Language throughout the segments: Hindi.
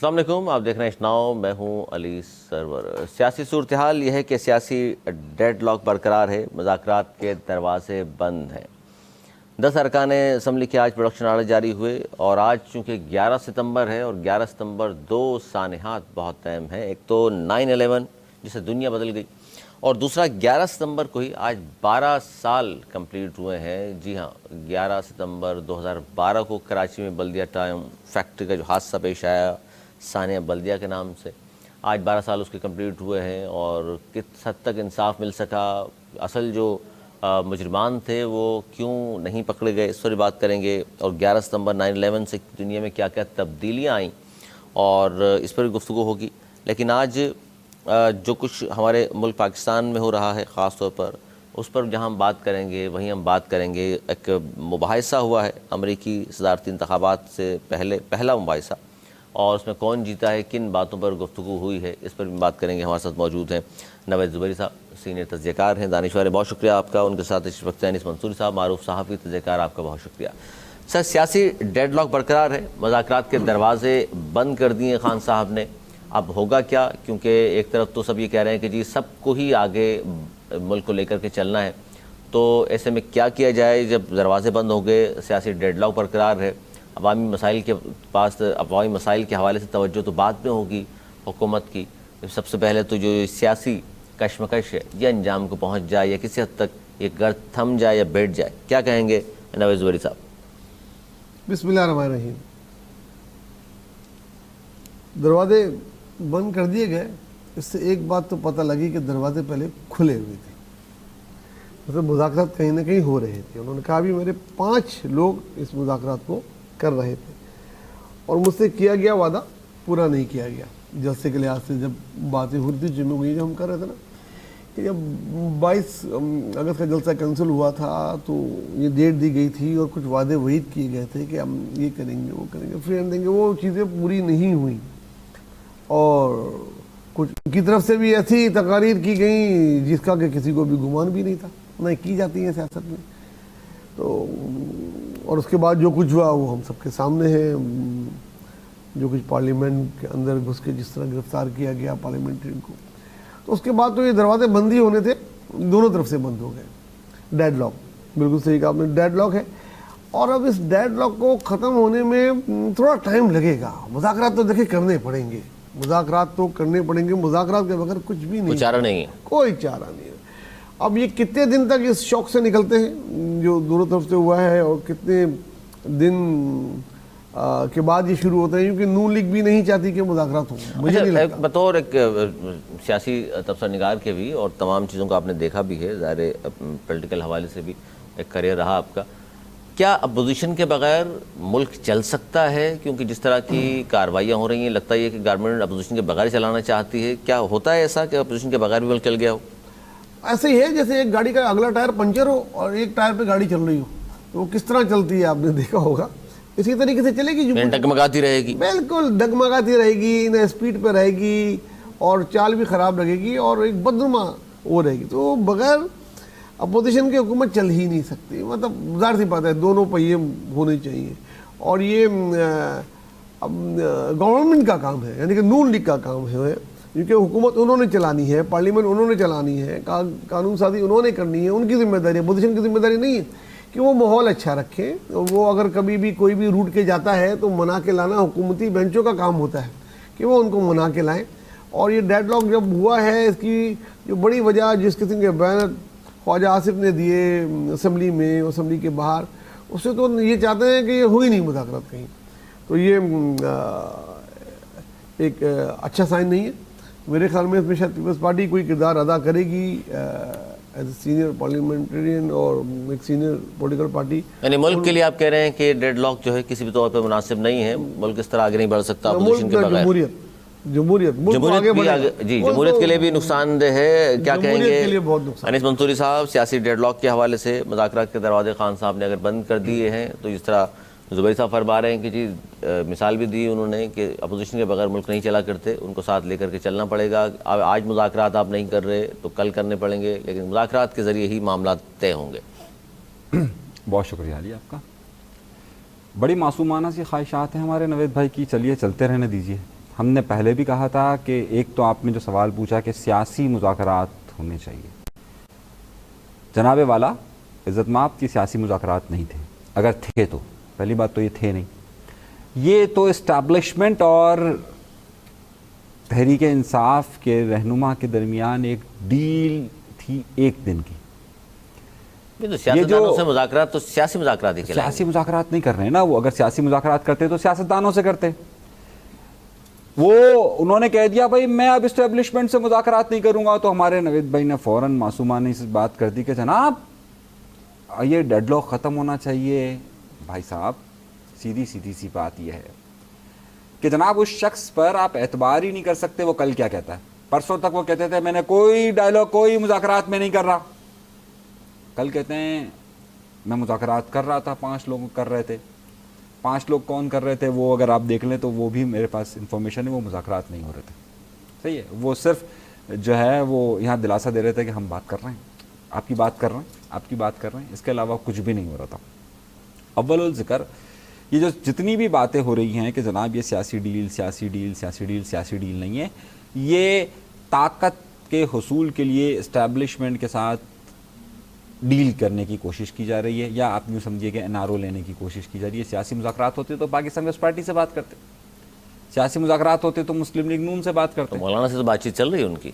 अस्सलाम वालेकुम, आप देख रहे हैं इश्नाओ, मैं हूं अली सरवर। सियासी सूरत हाल यह है कि सियासी डेडलॉक बरकरार है, मुज़ाकरात के दरवाजे बंद हैं। 10 अरकान असम्बली के आज प्रोडक्शन आर्डर जारी हुए और आज चूँकि 11 सितंबर है और 11 सितंबर दो सानहात बहुत अहम हैं। एक तो 9/11 जिससे दुनिया बदल गई और दूसरा 11 सितंबर को ही आज 12 साल कंप्लीट हुए हैं। जी हाँ, 11 सितंबर 2012 को कराची में बल्दिया टाइम फैक्ट्री का जो हादसा पेश आया सानिया बल्दिया के नाम से, आज 12 साल उसके कंप्लीट हुए हैं और किस हद तक इंसाफ मिल सका, असल जो मुजरिमान थे वो क्यों नहीं पकड़े गए, इस पर बात करेंगे। और 11 सितंबर 9/11 से दुनिया में क्या क्या तब्दीलियाँ आईं और इस पर भी गुफ्तगू होगी। लेकिन आज जो कुछ हमारे मुल्क पाकिस्तान में हो रहा है ख़ास तौर पर, उस पर जहाँ हम बात करेंगे वहीं हम बात करेंगे। एक मुबाहिसा हुआ है अमरीकी सदारती इंतखाबात से पहले, पहला मुबाहिसा, और उसमें कौन जीता है, किन बातों पर गुफ्तगू हुई है, इस पर भी बात करेंगे। हमारे साथ मौजूद हैं नवेद ज़ुबैरी साहब, सीनियर तजज़ियाकार हैं, दानिशवर, बहुत शुक्रिया आपका। उनके साथ इस वक्त अनीस मंसूरी साहब, मारूफ सहाफ़ी तजज़ियाकार, आपका बहुत शुक्रिया। सर, सियासी डेडलॉक बरकरार है, मुज़ाकरात के दरवाजे बंद कर दिए खान साहब ने। अब होगा क्या, क्योंकि एक तरफ तो सब ये कह रहे हैं कि जी सबको ही आगे मुल्क को लेकर के चलना है, तो ऐसे में क्या किया जाए जब दरवाजे बंद हो गए, सियासी डेडलॉक बरकरार है। अवामी मसाइल के पास, अवामी मसाइल के हवाले से तवज्जो तो बाद में होगी हुकूमत की। सबसे पहले तो जो सियासी कशमकश है ये अंजाम को पहुँच जाए या किसी हद तक ये गर्द थम जाए या बैठ जाए, क्या कहेंगे नवेद ज़ुबैरी साहब? बिस्मिल्लाहिर्रहमानिर्रहीम। दरवाजे बंद कर दिए गए, इससे एक बात तो पता लगी कि दरवाजे पहले खुले हुए थे, मतलब मुज़ाकरात कहीं ना कहीं हो रहे थे। उन्होंने कहा भी मेरे 5 लोग इस मुज़ाकरात को कर रहे थे और मुझसे किया गया वादा पूरा नहीं किया गया। जलसे के लिहाज से जब बातें हो रही थी, जुम्मे हुई जब हम कर रहे थे ना, कि जब 22 अगस्त का जलसा कैंसिल हुआ था तो ये डेट दी गई थी और कुछ वादे वहीद किए गए थे कि हम ये करेंगे, वो करेंगे, फ्री देंगे, वो चीज़ें पूरी नहीं हुई। और कुछ की तरफ से भी ऐसी तकारीर की गई जिसका कि किसी को भी गुमान भी नहीं था, नहीं की जाती है सियासत में। तो और उसके बाद जो कुछ हुआ वो हम सबके सामने है। जो कुछ पार्लियामेंट के अंदर घुस के जिस तरह गिरफ्तार किया गया पार्लियामेंट्रियन को, तो उसके बाद तो ये दरवाजे बंद ही होने थे, दोनों तरफ से बंद हो गए। डेडलॉक, बिल्कुल सही कहा आपने, डेडलॉक है। और अब इस डेडलॉक को ख़त्म होने में थोड़ा टाइम लगेगा। मुज़ाकरात तो देखिए करने पड़ेंगे, मुज़ाकरात तो करने पड़ेंगे, मुज़ाकरात के बगैर कुछ भी नहीं, चारा नहीं है, कोई चारा नहीं है। अब ये कितने दिन तक इस शौक से निकलते हैं जो दोनों तरफ से हुआ है, और कितने दिन के बाद ये शुरू होता है, क्योंकि नून लीग भी नहीं चाहती कि मुज़ाकरात हो। मुझे नहीं लगता, बतौर एक सियासी तबसरनिगार के भी और तमाम चीज़ों को आपने देखा भी है, ज़ाहिर पॉलिटिकल हवाले से भी एक करियर रहा आपका, क्या अपोजिशन के बगैर मुल्क चल सकता है? क्योंकि जिस तरह की कार्रवाइयाँ हो रही हैं, लगता है कि गवर्नमेंट अपोजिशन के बगैर चलाना चाहती है। क्या होता है ऐसा कि अपोजिशन के बगैर भी मुल्क चल गया हो? ऐसे ही है जैसे एक गाड़ी का अगला टायर पंचर हो और एक टायर पे गाड़ी चल रही हो, तो वो किस तरह चलती है आपने देखा होगा। इसी तरीके से चलेगी, जो डगमगाती रहेगी, बिल्कुल डगमगाती रहेगी, न स्पीड पे रहेगी और चाल भी ख़राब लगेगी और एक बदनुमा वो रहेगी। तो बगैर अपोजिशन की हुकूमत चल ही नहीं सकती। मतलब ज़ाहिर सी बात है, दोनों पहिए होने चाहिए। और ये अब गवर्नमेंट का काम है, यानी कि नून लीग का काम है, क्योंकि हुकूमत उन्होंने चलानी है, पार्लियामेंट उन्होंने चलानी है, कानून साजी उन्होंने करनी है, उनकी जिम्मेदारी है। अपोजिशन की जिम्मेदारी नहीं है कि वो माहौल अच्छा रखें। वो अगर कभी भी कोई भी रूट के जाता है तो मना के लाना हुकूमती बेंचों का काम होता है कि वो उनको मना के लाएँ। और ये डेडलॉक जब हुआ है, इसकी जो बड़ी वजह जिस किस्म के बयान ख्वाजा आसिफ ने दिए असम्बली में, असम्बली के बाहर, उससे तो ये चाहते हैं कि ये हुई नहीं मुज़ाकरात कहीं। तो ये एक अच्छा साइन नहीं है मेरे ख्याल में। इसमें शायद पीपल्स पार्टी कोई किरदार अदा करेगी एज ए सीनियर पार्लियामेंटेरियन और एक सीनियर पॉलिटिकल पार्टी। यानी मुल्क के लिए आप कह रहे हैं कि डेडलॉक जो है किसी भी तौर पर मुनासिब नहीं है, मुल्क इस तरह आगे नहीं बढ़ सकता अपोजिशन के बगैर। जमहूरियत के लिए भी नुकसानदेह है, क्या कहेंगे अनीस मंसूरी साहब? सियासी डेडलॉक के हवाले से मुज़ाकरात के दरवाजे खान साहब ने अगर बंद कर दिए हैं, तो जिस तरह ज़ुबैर साहब फरमा रहे हैं कि जी मिसाल भी दी उन्होंने कि अपोजिशन के बगैर मुल्क नहीं चला करते, उनको साथ लेकर के चलना पड़ेगा। आज मुज़ाकरात आप नहीं कर रहे तो कल करने पड़ेंगे, लेकिन मुज़ाकरात के ज़रिए ही मामला तय होंगे। बहुत शुक्रिया अली आपका। बड़ी मासूमाना सी ख्वाहिशात हैं हमारे नवेद भाई की, चलिए चलते रहने दीजिए। हमने पहले भी कहा था कि एक तो आपने जो सवाल पूछा कि सियासी मुज़ाकरात होने चाहिए, जनाब वाला इज़्ज़त माफ़ की सियासी मुज़ाकरात नहीं थे। अगर थे तो पहली बात तो ये थे नहीं, ये तो इस्टेब्लिशमेंट और तहरीक इंसाफ के रहनुमा के दरमियान एक डील थी एक दिन की। ये तो सियासतदानों से मुज़ाकरात तो सियासी मुज़ाकरात ही कहलाएंगे। सियासी मुज़ाकरात नहीं कर रहे हैं ना वो, अगर सियासी मुज़ाकरात करते तो सियासतदानों से करते। वो उन्होंने कह दिया भाई मैं अब इस्टेब्लिशमेंट से मुज़ाकरात नहीं करूंगा, तो हमारे नवीद भाई ने फ़ौरन मासूमाने इस बात कर दी कि जनाब ये डेडलॉक ख़त्म होना चाहिए। भाई साहब सीधी सीधी सी बात यह है कि जनाब उस शख्स पर आप एतबार ही नहीं कर सकते वो कल क्या कहता है। परसों तक वो कहते थे मैंने कोई डायलॉग कोई मुज़ाकरात में नहीं कर रहा, कल कहते हैं मैं मुज़ाकरात कर रहा था, 5 लोग कर रहे थे। 5 लोग कौन कर रहे थे वो अगर आप देख लें तो वो भी मेरे पास इंफॉर्मेशन है, वो मुज़ाकरात नहीं हो रहे थे। सही है, वो सिर्फ जो है वो यहाँ दिलासा दे रहे थे कि हम बात कर रहे हैं, आपकी बात कर रहे हैं, आपकी बात कर रहे हैं, इसके अलावा कुछ भी नहीं हो रहा था। अव्वल ज़िक्र ये जो जितनी भी बातें हो रही हैं कि जनाब ये सियासी डील सियासी डील सियासी डील सियासी डील नहीं है, ये ताकत के हुसूल के लिए इस्टेब्लिशमेंट के साथ डील करने की कोशिश की जा रही है, या आप यूँ समझिए कि एनआरओ लेने की कोशिश की जा रही है। सियासी मुज़ाकरात होते तो पाकिस्तान कम्युनिस्ट पार्टी से बात करते, सियासी मुज़ाकरात होते तो मुस्लिम लीग नून से बात करते। तो मौलाना से तो बातचीत चल रही है उनकी।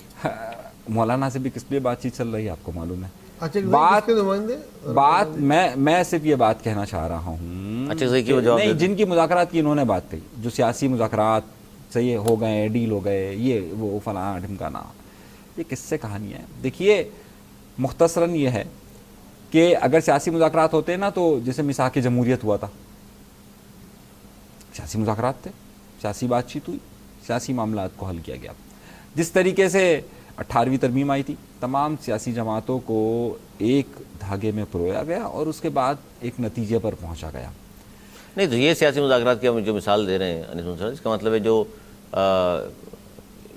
मौलाना से भी किस लिए बातचीत चल रही है आपको मालूम है? अच्छा बात मैं सिर्फ ये बात कहना चाह रहा हूँ, अच्छा सही की जवाब नहीं जिनकी मुज़ाकरात की इन्होंने बात कही, जो सियासी मुज़ाकरात सही हो गए, डील हो गए, ये वो फलाना ढिमकाना, ये किससे कहानी है? देखिए मुख्तसरन ये है कि अगर सियासी मुज़ाकरात होते ना तो जैसे मिसाक जमहूरियत हुआ था, सियासी मुज़ाकरात थे, सियासी बातचीत हुई, सियासी मामलात को हल किया गया। जिस तरीके से 18वीं तरमीम आई थी, तमाम सियासी जमातों को एक धागे में परोया गया और उसके बाद एक नतीजे पर पहुंचा गया। नहीं तो ये सियासी मुज़ाकरात की हम जो मिसाल दे रहे हैं अनिस सर, इसका मतलब है जो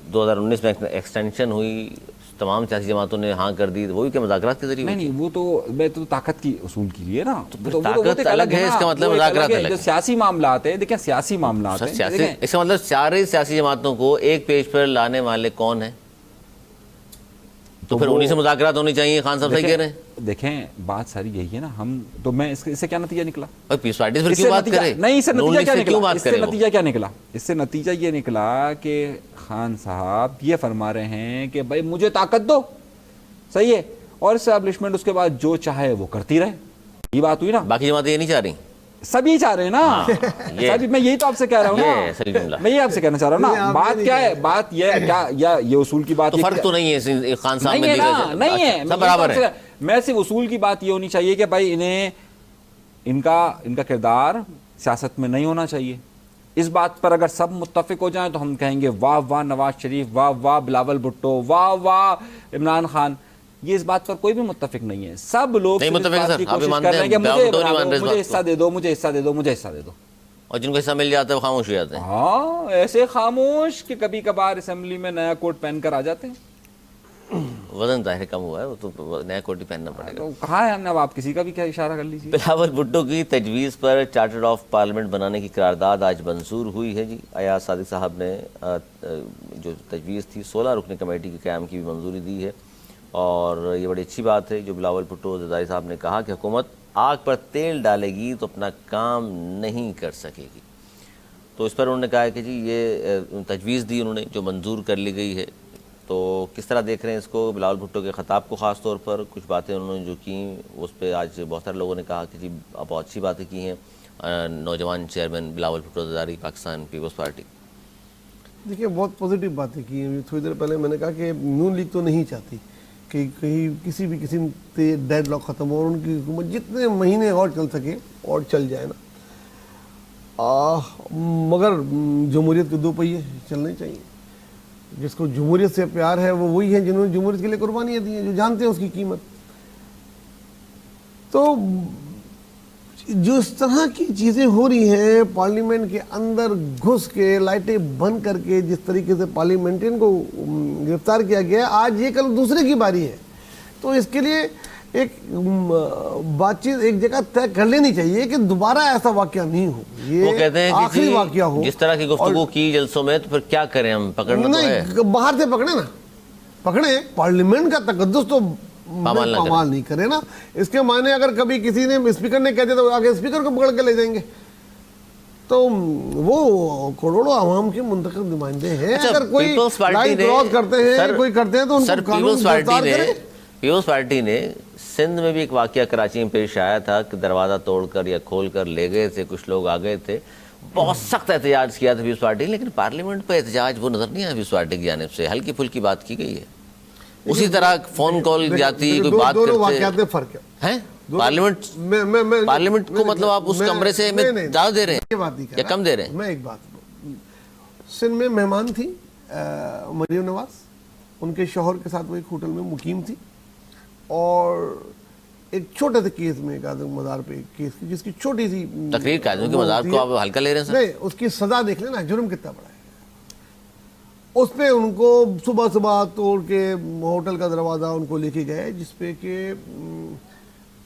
2019 में एक्सटेंशन हुई, तमाम सियासी जमातों ने हाँ कर दी, वो भी क्या मुज़ाकरात के जरिए? नहीं वो तो मैं तो ताकत की उसूल के लिए ना, तो ताकत अलग है, इसका मतलब मुज़ाकरात अलग है। जो सियासी मामलात है, देखिए सियासी मामलात है, इसका मतलब सारे सियासी जमातों को एक पेज पर लाने वाले कौन है? तो फिर उन्हीं से मुज़ाकरात होनी चाहिए। खान साहब सही कह रहे हैं। देखें बात सारी यही है ना, हम तो मैं इससे क्या नतीजा निकला? और पीस पार्टी से फिर क्यों बात करें? नहीं, इससे नतीजा क्या निकला? इससे करें नतीजा क्या निकला? इससे नतीजा ये निकला कि खान साहब ये फरमा रहे हैं कि भाई मुझे ताकत दो, सही है, और एस्टैब्लिशमेंट उसके बाद जो चाहे वो करती रहे। ये बात हुई ना। बाकी जमातें ये नहीं चाह रही, सभी चाह रहे हैं ना। सभी, मैं यही तो आपसे कह रहा हूँ ना, मैं ये आपसे कहना चाह रहा हूँ ना। बात क्या है? बात ये क्या, या ये उसूल की बात, तो फर्क तो नहीं है खान साहब में, नहीं है, सब बराबर है। मैं सिर्फ उसूल की बात ये होनी चाहिए कि भाई इन्हें इनका किरदार सियासत में नहीं होना चाहिए। इस बात पर अगर सब मुत्तफिक हो जाएं तो हम कहेंगे वाह वाह नवाज शरीफ, वाह वाह बिलावल भुट्टो, वाह वाह इमरान खान। ये इस बात पर कोई भी मुत्तफिक नहीं है। सब लोग नहीं मुत्तफिक सर, आप भी मानते हैं कि मुझे मुझे हिस्सा दे दो, मुझे हिस्सा दे दो, मुझे हिस्सा दे दो, और जिनको हिस्सा मिल जाता है वो खामोश हो जाते हैं। हाँ, ऐसे खामोश कि कभी कभार असेंबली में नया कोट पहनकर आ जाते हैं। वजन जाहिर कम हुआ है, वो तो नया कोट ही पहनना पड़ेगा। तो कहाँ है अब आप किसी का भी क्या इशारा कर लीजिए। बिलावल भुट्टो की तजवीज़ पर चार्टर ऑफ पार्लियामेंट बनाने की करारदाद आज मंजूर हुई है जी। अयाज सादिक साहब ने जो तजवीज़ थी 16 रुकनी कमेटी के क़याम की भी मंजूरी दी है, और ये बड़ी अच्छी बात है। जो बिलावल भुट्टो ज़रदारी साहब ने कहा कि हुकूमत आग पर तेल डालेगी तो अपना काम नहीं कर सकेगी, तो इस पर उन्होंने कहा है कि जी ये तजवीज़ दी उन्होंने जो मंजूर कर ली गई है। तो किस तरह देख रहे हैं इसको, बिलावल भुट्टो के ख़ताब को ख़ास तौर पर? कुछ बातें उन्होंने जो की उस पर आज बहुत सारे लोगों ने कहा कि जी बहुत अच्छी बातें की हैं नौजवान chairman Bilawal Bhutto Zardari Pakistan Peoples Party. देखिए बहुत पॉजिटिव बातें की हैं। थोड़ी देर पहले मैंने कहा कि नून लीग तो नहीं चाहती कि कहीं किसी भी किस्म से डेडलॉक ख़त्म हो और उनकी हुकूमत जितने महीने और चल सके और चल जाए ना। मगर जमहूरियत के 2 पहिए चलने चाहिए। जिसको जमहूरियत से प्यार है वो वही है जिन्होंने जमहूरियत के लिए कुर्बानियाँ दी हैं, जो जानते हैं उसकी कीमत। तो जो इस तरह की चीज़ें हो रही हैं पार्लियामेंट के अंदर घुस के लाइटें बंद करके, जिस तरीके से पार्लियामेंटेरियन को गिरफ्तार किया गया, आज ये कल दूसरे की बारी है। तो इसके लिए एक बातचीत एक जगह तय कर लेनी चाहिए कि दोबारा ऐसा वाकया नहीं हो। ये वो कहते हैं कि आखिरी जी, वाकया हो। जिस तरह की गुफ्तगू की जलसों में, तो फिर क्या करें, हम पकड़ना तो है। नहीं, बाहर से पकड़े ना, पकड़े, पार्लियामेंट का तकद्दुस तो पामाल नहीं करे ना। इसके मायने अगर कभी किसी ने, स्पीकर ने कह दिया तो आगे स्पीकर को पकड़ के ले जाएंगे, तो वो करोड़ों आवाम के मुंतखब नुमाइंदे हैं। अच्छा, अगर कोई लाइन क्रॉस करते हैं, कोई करते हैं, तो उनको कानून गिरफ्तार करें। पीपल्स पार्टी ने सिंध में भी एक वाकया कराची में पेश आया था कि दरवाज़ा तोड़कर या खोलकर ले गए थे, कुछ लोग आ गए थे, बहुत सख्त एहतजाज किया था पीपल्स पार्टी ने, लेकिन पार्लियामेंट पर एहतजाज वो नज़र नहीं आया पीपल्स पार्टी की जानिब से, हल्की फुल्की बात की गई है। उसी तरह फोन कॉल जाती, कोई बात करते फर्क है। पार्लियामेंट को मतलब आप उस कमरे से ज़्यादा दे रहे हैं या कम दे रहे हैं? मैं एक बात, सिंध में मेहमान थी मरियम नवाज, उनके शौहर के साथ वो एक होटल में मुकीम थी, और एक छोटे से केस में कादिम मज़ार पे केस की, जिसकी छोटी सी तकरीर कादिम के मज़ार को आप हल्का ले रहे हैं? नहीं, उसकी सजा देख लेना, जुर्म कितना बड़ा है। उस पे उनको सुबह सुबह तोड़ के होटल का दरवाज़ा उनको लेके गए, जिसपे कि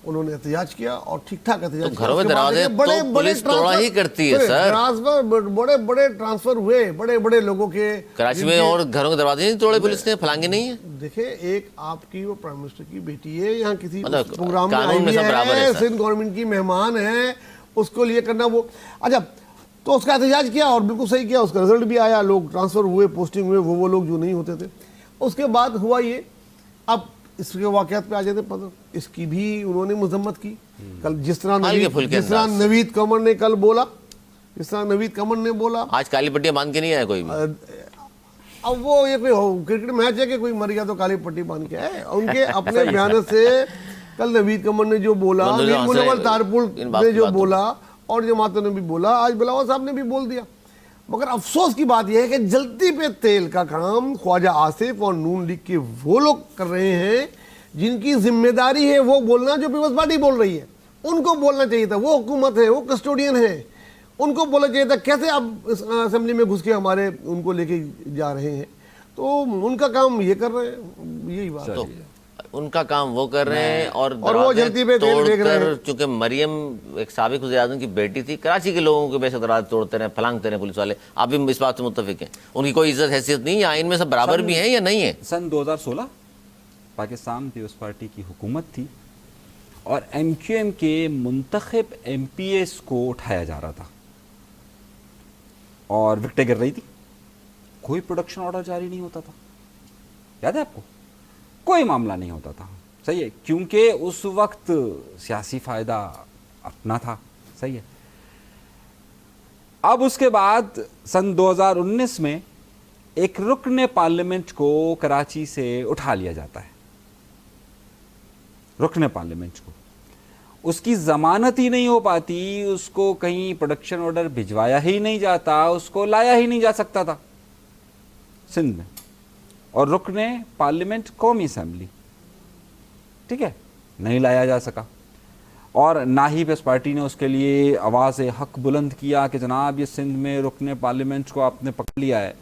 उन्होंने एहतजाज किया, और ठीक ठाक एहतजाज किया। घरों में दरवाजे बड़े पुलिस तोड़ा ही करती है सर। ट्रांसफर, बड़े बड़े ट्रांसफर हुए, बड़े बड़े लोगों के कराची में, और घरों के दरवाजे नहीं तोड़े पुलिस ने, फलांगे नहीं है। देखिए, एक आपकी वो प्राइम मिनिस्टर की बेटी है, यहाँ किसी प्रोग्राम में आई है, सिंध गवर्नमेंट की मेहमान है, उसको लिए करना वो, अच्छा, तो उसका एहतजाज किया और बिल्कुल सही किया, उसका रिजल्ट भी आया, लोग ट्रांसफर हुए, पोस्टिंग हुए, वो लोग जो नहीं होते थे। उसके बाद हुआ ये, अब इसके वाक़यात पे आ जाते पता, इसकी भी उन्होंने मजम्मत की। कल जिस तरह नवीद कमर ने कल बोला, जिस तरह नवीद कमर ने बोला, आज काली पट्टियां बांध के नहीं आया कोई भी। अब वो ये कोई क्रिकेट मैच है कि कोई मर गया तो काली पट्टी बांध के है। उनके अपने बयान से कल नवीद कमर ने जो बोला, मुनव्वर तारपुल ने जो बोला, और जमातों ने भी बोला, आज बिलावल साहब ने भी बोल दिया। मगर अफसोस की बात यह है कि जल्दी पे तेल का काम ख्वाजा आसिफ और नून लीग के वो लोग कर रहे हैं जिनकी जिम्मेदारी है वो बोलना जो पीपल्स पार्टी बोल रही है। उनको बोलना चाहिए था, वो हुकूमत है, वो कस्टोडियन है, उनको बोलना चाहिए था कैसे आप इस असेंबली में घुस के हमारे उनको लेके जा रहे हैं। तो उनका काम ये कर रहे हैं, यही बात है। उनका काम वो कर रहे हैं, और वो जल्दी पे तोड़कर, चूंकि मरियम एक साबिक वज़ीर-ए-आज़म की बेटी थी, कराची के लोगों के बेशक दरवाजे तोड़ते रहे, फलांगते रहे पुलिस वाले। आप भी इस बात से मुत्तफिक हैं? उनकी कोई इज्जत हैसियत नहीं है, आइन में सब बराबर भी हैं या नहीं है? सन 2016 पाकिस्तान पीपल्स पार्टी की हुकूमत थी, और MQM के मुंतखब MPs को उठाया जा रहा था, और विकटें गिर रही थी, कोई प्रोडक्शन ऑर्डर जारी नहीं होता था। याद है आपको? कोई मामला नहीं होता था। सही है, क्योंकि उस वक्त सियासी फायदा अपना था। सही है। अब उसके बाद सन 2019 में एक रुकन पार्लियामेंट को कराची से उठा लिया जाता है, रुकन पार्लियामेंट को, उसकी जमानत ही नहीं हो पाती, उसको कहीं प्रोडक्शन ऑर्डर भिजवाया ही नहीं जाता, उसको लाया ही नहीं जा सकता था सिंध में। और रुकने पार्लियामेंट कौमी असेंबली, ठीक है, नहीं लाया जा सका, और ना ही पीपल्स पार्टी ने उसके लिए आवाज़ हक बुलंद किया कि जनाब ये सिंध में रुकने पार्लियामेंट को आपने पकड़ लिया है,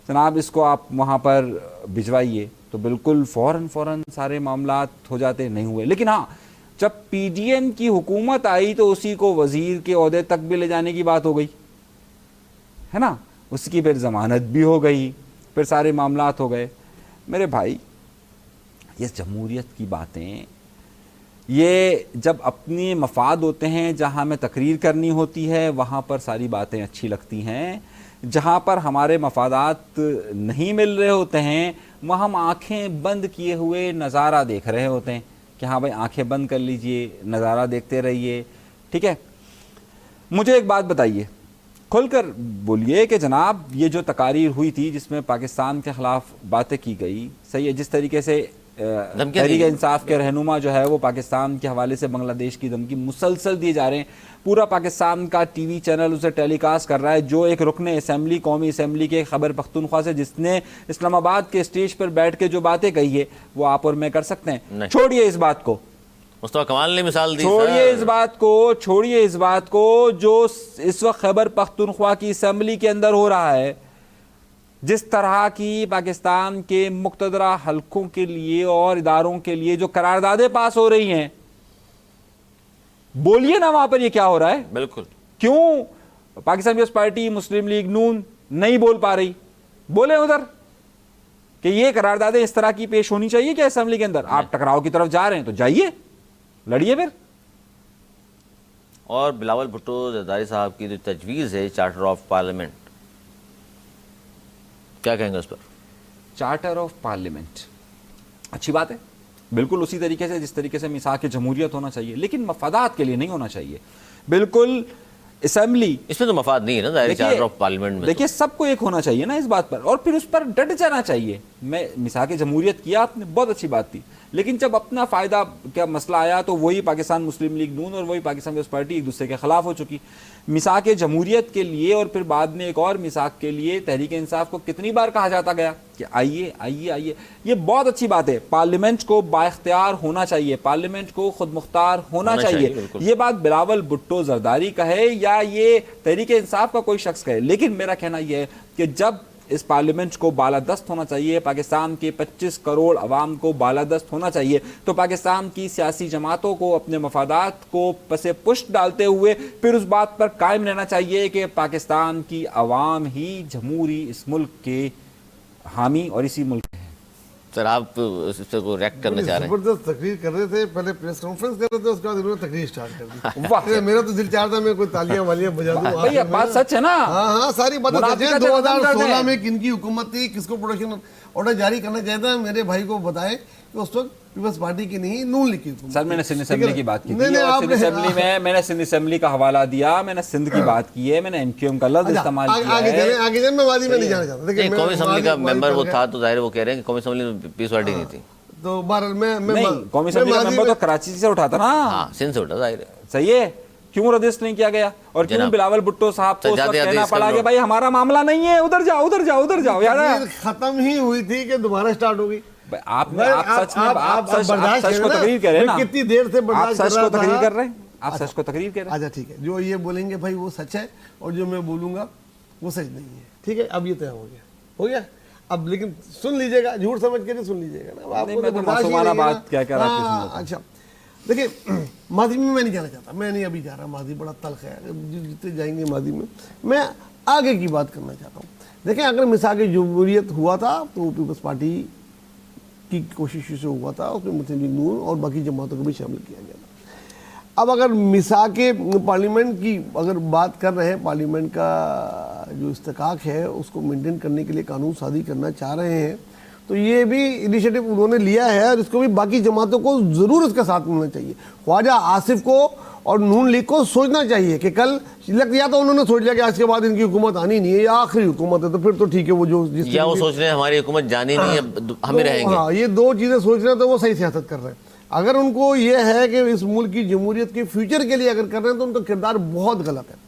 जनाब इसको आप वहाँ पर भिजवाइए। तो बिल्कुल फ़ौरन सारे मामलात हो जाते, नहीं हुए। लेकिन हाँ, जब PDM की हुकूमत आई तो उसी को वज़ीर के ओहदे तक भी ले जाने की बात हो गई, है ना, उसकी फिर ज़मानत भी हो गई, फिर सारे मामलात हो गए। मेरे भाई, ये जमहूरियत की बातें, ये जब अपने मफाद होते हैं, जहाँ हमें तकरीर करनी होती है वहाँ पर सारी बातें अच्छी लगती हैं, जहाँ पर हमारे मफादात नहीं मिल रहे होते हैं वहाँ हम आँखें बंद किए हुए नज़ारा देख रहे होते हैं कि हाँ भाई आंखें बंद कर लीजिए, नज़ारा देखते रहिए, ठीक है। मुझे एक बात बताइए, खुलकर बोलिए कि जनाब ये जो तकारीर हुई थी जिसमें पाकिस्तान के ख़िलाफ़ बातें की गई, सही है, जिस तरीके से तहरीक इंसाफ के रहनुमा जो है वो पाकिस्तान के हवाले से बांग्लादेश की धमकी मुसलसल दिए जा रहे हैं, पूरा पाकिस्तान का TV चैनल उसे टेलीकास्ट कर रहा है, जो एक रुकने असेंबली, कौमी असेंबली के खैबर पख्तूनख्वा से जिसने इस्लामाबाद के स्टेज पर बैठ के जो बातें कही है वो आप और मैं कर सकते हैं। छोड़िए इस बात को, मुस्तफा कमाल ने मिसाल दी, छोड़िए इस बात को, छोड़िए इस बात को, जो इस वक्त खैबर पख्तूनख्वा की असेंबली के अंदर हो रहा है जिस तरह की पाकिस्तान के मुक्तदरा हलकों के लिए और इदारों के लिए जो करारदादें पास हो रही हैं, बोलिए ना वहां पर ये क्या हो रहा है। बिल्कुल। क्यों पाकिस्तान पीपल्स पार्टी, मुस्लिम लीग नून नहीं बोल पा रही? बोले उधर कि ये करारदादें इस तरह की पेश होनी चाहिए क्या असेंबली के अंदर? आप टकराव की तरफ जा रहे हैं तो जाइए, लड़िए फिर। और बिलावल भुट्टो जरदारी साहब की जो तजवीज़ है चार्टर ऑफ पार्लियामेंट, क्या कहेंगे उस पर? चार्टर ऑफ पार्लियामेंट अच्छी बात है, बिल्कुल उसी तरीके से जिस तरीके से मिसाक जमहूरियत होना चाहिए, लेकिन मफादात के लिए नहीं होना चाहिए। बिल्कुल असेंबली, इसमें तो मफाद नहीं है ना जाहिर, चार्टर ऑफ पार्लियामेंट में। देखिए सबको एक होना चाहिए ना इस बात पर, और फिर उस पर डट जाना चाहिए। मैं मिसाक जमहूरियत किया आपने, बहुत अच्छी बात थी, लेकिन जब अपना फ़ायदा क्या मसला आया तो वही पाकिस्तान मुस्लिम लीग नून और वही पाकिस्तान पीपल्स पार्टी एक दूसरे के खिलाफ हो चुकी। मिसाक जमहूरियत के लिए और फिर बाद में एक और मिसाक के लिए तहरीक इंसाफ को कितनी बार कहा जाता गया कि आइए आइए आइए। ये बहुत अच्छी बात है, पार्लियामेंट को बाइख्तियार होना चाहिए, पार्लियामेंट को खुद मुख्तार होना चाहिए। ये बात बिलावल भुट्टो जरदारी कहे या ये तहरीक इंसाफ का कोई शख्स कहे, लेकिन मेरा कहना यह है कि जब इस पार्लियामेंट को बालादस्त होना चाहिए, पाकिस्तान के 25 करोड़ अवाम को बालादस्त होना चाहिए, तो पाकिस्तान की सियासी जमातों को अपने मफादात को पसे पुष्ट डालते हुए फिर उस बात पर कायम रहना चाहिए कि पाकिस्तान की अवाम ही जमहूरी इस मुल्क के हामी और इसी मुल्क के हैं। सर आप इस पर को रिएक्ट करना चाह रहे हैं? जबरदस्त तकरीर कर रहे थे, पहले प्रेस कॉन्फ्रेंस कर रहे थे, उसके बाद इन्होंने तकरीर स्टार्ट कर दी। वाह, मेरा तो दिल चाहता मैं कोई तालियां वालियां बजा दूं। भैया बात सच है ना। हाँ हाँ, सारी बातें सच है। मुनाफिका जब खत्म कर 2016 दें। में किनकी हुकूमत थी, किसको प्रोडक्शन ऑर्डर जारी करना चाहता है, मेरे भाई को बताएं कि उस वक्त पीपल्स पार्टी की नहीं, नून लीग की हुकूमत। सर मैंने सिंध असेंबली की बात की नहीं, थी, नहीं, और सिंध आपने- असेंबली में मैंने सिंध असेंबली का हवाला दिया, मैंने सिंध की बात की है, मैंने एमक्यूएम का लफ्ज इस्तेमाल किया आगे है। चलें, आगे चलें, मैं वादी में नहीं जाना चाहता। देखिए, नहीं, मैं कौमी असेंबली का वादी- मेंबर वो वादी था तो जाहिर वो कह रहे हैं कि कौमी असेंबली में पीस पार्टी नहीं थी। तो बहरहाल मैं नहीं, कौमी असेंबली का मेंबर तो कराची से उठा था ना। हाँ, सिंध से उठा जाहिर है। सही है, क्यों रजिस्ट नहीं किया गया और क्यों जनाब, बिलावल भुट्टो साहब को उस वक्त जाते-जाते कहना इसका पड़ा कि लोग- भाई हमारा मामला नहीं है, उधर जाओ उधर जाओ उधर जाओ, याद है? तकरीर खत्म ही हुई थी कि दोबारा स्टार्ट हो गई। आपने आप सच में आप सच को तकरीर कर रहे हैं ना, कितनी देर से आप बर्दाश्त सच कर को रहा तकरीर था। कर रहे हैं, आप सच को तकरीर कर रहे हैं। अच्छा ठीक है, जो ये बोलेंगे भाई वो सच है और जो मैं बोलूंगा वो सच नहीं है। ठीक है, अब ये तय हो गया। अब लेकिन सुन लीजिएगा, झूठ समझ के नहीं सुन लीजिएगा ना, आपको नहीं, मैं तो बर्दाश्त ही मासूमाना नहीं है बात ना। क्या कह रहा था, हाँ, सुन लेता अच्छा देखिए, मादी में मैं नहीं जाना चाहता, मैं नहीं अभी जा रहा, मादी बड़ा तल्ख है, जितने जाएंगे मादी में मैं आगे की बात करना चाहता हूँ। देखें, अगर मिसाक जमहूरियत हुआ था तो पीपल्स पार्टी की कोशिश से हुआ था, उसमें मुस्लिम लीग नून और बाकी जमातों को भी शामिल किया गया था। अब अगर मिसाक पार्लियामेंट की अगर बात कर रहे हैं, पार्लियामेंट का जो इस्तेकाक है उसको मेंटेन करने के लिए कानून साजी करना चाह रहे हैं, तो ये भी इनिशिएटिव उन्होंने लिया है और इसको भी बाकी जमातों को ज़रूर इसका साथ मिलना चाहिए। ख्वाजा आसिफ को और नून लीग को सोचना चाहिए कि कल या तो उन्होंने सोच लिया कि आज के बाद इनकी हुकूमत आनी नहीं है, या आखिरी हुकूमत है, तो फिर तो ठीक है, वो जो जिस या वो सोच रहे हैं हमारी हुकूमत जानी नहीं है, हम ही रहेंगे। हाँ, ये दो चीज़ें सोच रहे हैं तो वो सही सियासत कर रहे हैं। अगर उनको ये है कि इस मुल्क की जमहूरियत के फ्यूचर के लिए अगर कर रहे हैं तो उनका किरदार बहुत गलत है।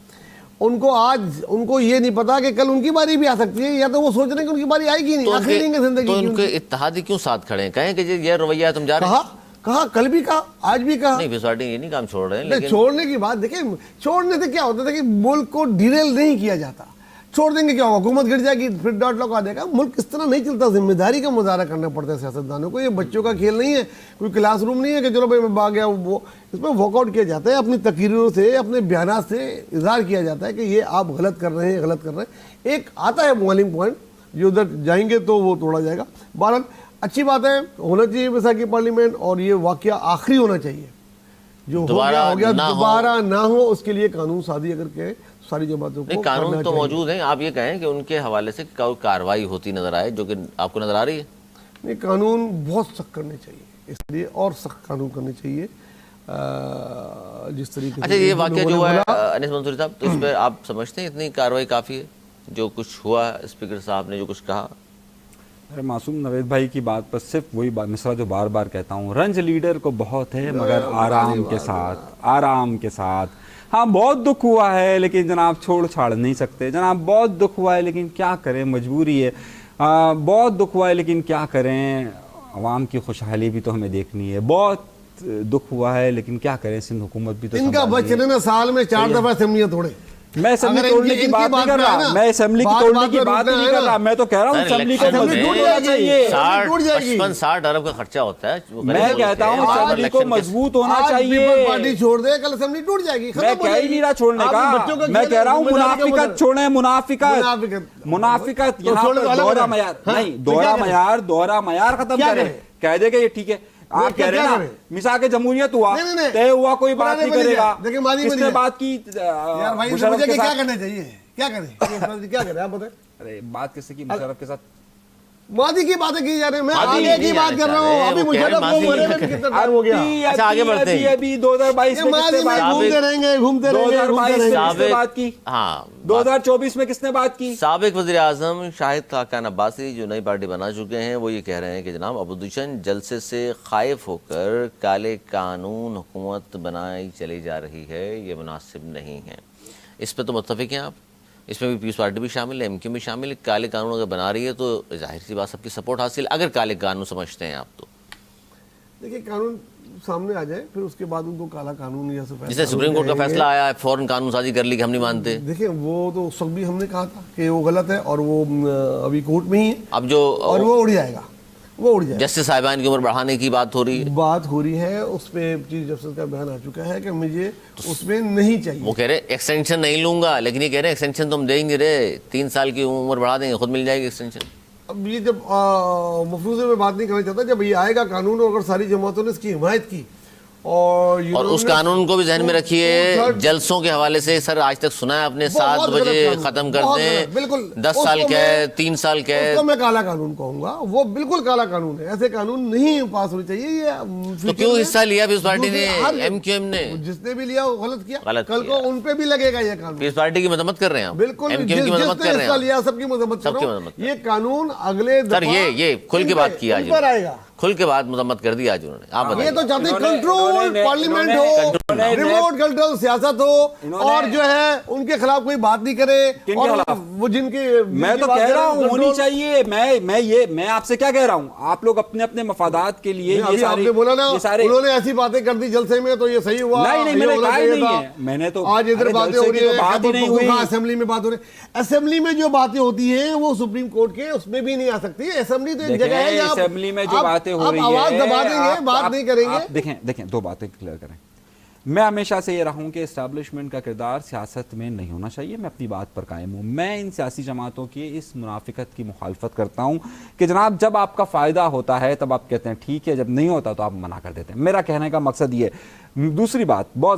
उनको ये नहीं पता कि कल उनकी बारी भी आ सकती है, या तो वो सोच रहे हैं कि उनकी बारी आएगी नहीं, आखिरी नहीं है जिंदगी तो की उनके उनकी। इत्तेहादी क्यों साथ खड़े हैं? कहें कि ये रवैया तुम जा रहे हैं। कहा कल भी कहा, आज भी कहा। नहीं, पीस पार्टी ये नहीं काम छोड़ रहे हैं, नहीं, लेकिन छोड़ने की बात देखिए, छोड़ने से क्या होता है कि मुल्क को डिरेल नहीं किया जाता। छोड़ देंगे क्या, हुकूमत गिर जाएगी, फिर डॉट लॉक आ जाएगा। मुल्क इस तरह नहीं चलता, जिम्मेदारी का मुजाहरा करना पड़ता है सियासतदानों को। ये बच्चों का खेल नहीं है, कोई क्लासरूम नहीं है कि चलो भाई मैं भाग गया। वो इसमें वर्कआउट किया जाता है, अपनी तकरीरों से, अपने बयान से इजहार किया जाता है कि ये आप गलत कर रहे हैं, गलत कर रहे हैं। एक आता है बॉलिंग पॉइंट, जो उधर जाएंगे तो वो तोड़ा जाएगा। बहरहाल अच्छी बात है, होना चाहिए मिसाकी पार्लियामेंट, और ये वाकया आखिरी होना चाहिए। जो हो गया दोबारा ना हो, उसके लिए कानून साजी अगर कहे सारी जमातों को। नहीं, कानून तो मौजूद है। आप ये कहें कि उनके हवाले से कार्रवाई होती नजर आए, जो कि आपको नजर आ रही है? नहीं, कानून बहुत सख्त करने चाहिए, इसलिए और सख्त कानून करने चाहिए जिस तरीके से। अच्छा, ये वाकया जो है अनीस मंसूरी साहब, तो इस पर आप समझते हैं इतनी कार्रवाई काफ़ी है? जो कुछ हुआ, स्पीकर साहब ने जो कुछ कहा। अरे मासूम नवेद भाई की बात पर सिर्फ वही बात मिसरा जो बार बार कहता हूँ, रंज लीडर को बहुत है मगर आराम के साथ, आराम के साथ। हाँ, बहुत दुख हुआ है लेकिन जनाब छोड़ छाड़ नहीं सकते। जनाब बहुत दुख हुआ है लेकिन क्या करें, मजबूरी है। बहुत दुख हुआ है लेकिन क्या करें, अवाम की खुशहाली भी तो हमें देखनी है। बहुत दुख हुआ है लेकिन क्या करें, सिंध हुकूमत भी तो इनका संभालनी है। बचने ना साल में 4 दफा असेंबलियां तोड़े। मैं असेंबली अगर तोड़ने इनकी- की बात इनकी नहीं कर में है रहा, ना, मैं असेंबली की बात- तोड़ने बात की में बात रुकना नहीं है कर ना। रहा, मैं तो कह रहा हूँ सर, असेंबली को इलेक्शन में मजबूत टूट होना जाएगी। चाहिए। असेंबली टूट जाएगी। 60 अरब का खर्चा होता है। वो मैं गरीब कहता हूँ बोलते हैं, असेंबली को इलेक्शन के- मजबूत होना आज चाहिए। पीपल्स पार्टी छोड़ दे, कल असेंबली टूट जाएगी, खत्म मैं हो कह ही जाएगी। नहीं रहा छोड़ने आपने का, बच्चों मैं खेल कह रहा हूँ जिम्मेदारी का मुनाफिकत बोल- छोड़े, मुनाफिकत मुनाफिकत। तो यहाँ छोड़ो पर तो अलग दोहरा है। मयार हाँ, नहीं, तो क्या करें? दोहरा मयार खत्म क्या करें, करें? कह देगा ये ठीक है। आप क्या कह रहे हैं ना करें? मिसा के जमहूरियत हुआ, नहीं। तय हुआ, कोई बात पुराने नहीं बनी करेगा। जाए। देखिए, मादी बनी किसने जाए। बात की यार भाई, मुशर्रफ मुझे के क्या साथ? करना चाहिए, क्या करें, क्या करें आप बताएं। अरे बात किससे की मुशर्रफ के साथ? मादी की बातें की जा रही है, मैं मादी आगे की नहीं बात आना कर रहा चाह हूँ। रहे, अभी वो मुझे कह रहे मादी मरे नहीं में कितना टाइम हो गया। अच्छा, आगे बढ़ते हैं। अभी 2022 ये में मादी किसने में बात घूमते की? रहेंगे, घूमते रहेंगे, 2022 घूमते में रहेंगे। किसने बात की? हाँ, 2024 में किसने बात की? साबिक वज़ीर आज़म शाहिद खाकान अब्बासी जो नई पार्टी बना चुके हैं, वो ये कह रहे हैं कि जनाब अपोजिशन जलसे से खाइफ होकर काले कानून हुकूमत बनाई चली जा रही है, ये मुनासिब नहीं है। इस पर तो मुत्तफिक हैं आप? इसमें भी पीस पार्टी भी शामिल है, एमक्यू भी शामिल है। काले कानून अगर बना रही है तो जाहिर सी बात सबकी सपोर्ट हासिल, अगर काले कानून समझते हैं आप तो। देखिए, कानून सामने आ जाए, फिर उसके बाद उनको काला कानून या सफेद जिससे कानून सुप्रीम कोर्ट का कहेंगे। फैसला आया है, फौरन कानून साजी कर ली कि हम नहीं मानते। देखिए, वो तो उस वक्त भी हमने कहा था कि वो गलत है और वो अभी कोर्ट में ही है अब जो और वो उड़ जाएगा, वो उड़ जाएगा। जस्टिस साहिबान की उम्र बढ़ाने की बात हो रही है, बात हो रही है, उस पर चीफ जस्टिस का बयान आ चुका है कि मुझे उसमें नहीं चाहिए। वो कह रहे एक्सटेंशन नहीं लूंगा, लेकिन ये कह रहे एक्सटेंशन तो हम देंगे रे, 3 साल की उम्र बढ़ा देंगे, खुद मिल जाएगी एक्सटेंशन। अब ये जब मफरूज़े में बात नहीं करना चाहता, जब ये आएगा कानून और अगर सारी जमातों ने इसकी हिमायत की और उस कानून को भी जहन में रखिए, तो जलसों के हवाले से सर आज तक सुना है आपने, वो 7 बहुत गलत बजे कानून, खत्म कर बहुत दें, गलत, बिल्कुल। 10 साल उसको कैद, मैं- 3 साल कैद, उसको मैं काला कानून कहूंगा, वो बिल्कुल काला कानून है। ऐसे कानून नहीं पास होने चाहिए। ये तो क्यों हिस्सा लिया पीस पार्टी ने, दूसरे- एमक्यूएम ने? जिसने भी लिया वो गलत किया, गलत कल किया। को उन पे भी लगेगा ये कानून। पीस पार्टी की मजम्मत कर रहे हैं आप, बिल्कुल, एमक्यूएम की मजम्मत जिसने कर रहे हिस्सा हैं लिया सबकी मजम्मत कर सबकी रहा हूं। मजम्मत। ये कानून अगले सर दफा ये खुल के बात की आज इन पर आएगा। खुल के बाद मजम्मत कर दी आज उन्होंने। आप ये बताइए। तो चाहते इन्होंने- कंट्रोल, इन्होंने- पार्लियामेंट इन्होंने- हो, रिमोट कंट्रोल सियासत हो इन्होंने- और जो है उनके खिलाफ कोई बात नहीं करे। किनके और खिलाफ? वो जिनकी मैं तो कह रहा हूँ होनी चाहिए। मैं आपसे क्या कह रहा हूँ, आप लोग अपने अपने मफादात के लिए ये सारे आपने बोला ना, ये सारे उन्होंने ऐसी बातें कर दी जलसे में, तो ये सही हुआ। नहीं, ये मैंने होना कहा ही चाहिए नहीं था। है। मैंने तो आज इधर अरे बातें जलसे हो की रही तो है, बात ही नहीं हुई। असेंबली में बात हो रही है। असेंबली में जो बातें होती हैं वो सुप्रीम कोर्ट के उसमें भी नहीं आ सकती। असेंबली तो एक देखें, जगह है जहाँ असेंबली में जो बातें हो रही है, आवाज दबा देंगे, बात नहीं करेंगे। देखें 2 बातें क्लियर करें। मैं हमेशा से ये रहा हूं कि एस्टैब्लिशमेंट का किरदार सियासत में नहीं होना चाहिए। मैं अपनी बात पर कायम हूं। मैं इन सियासी जमातों की इस मुनाफिकत की मुखालफत करता हूं कि जनाब जब आपका फ़ायदा होता है तब आप कहते हैं ठीक है, जब नहीं होता तो आप मना कर देते हैं। मेरा कहने का मकसद ये। दूसरी बात बहुत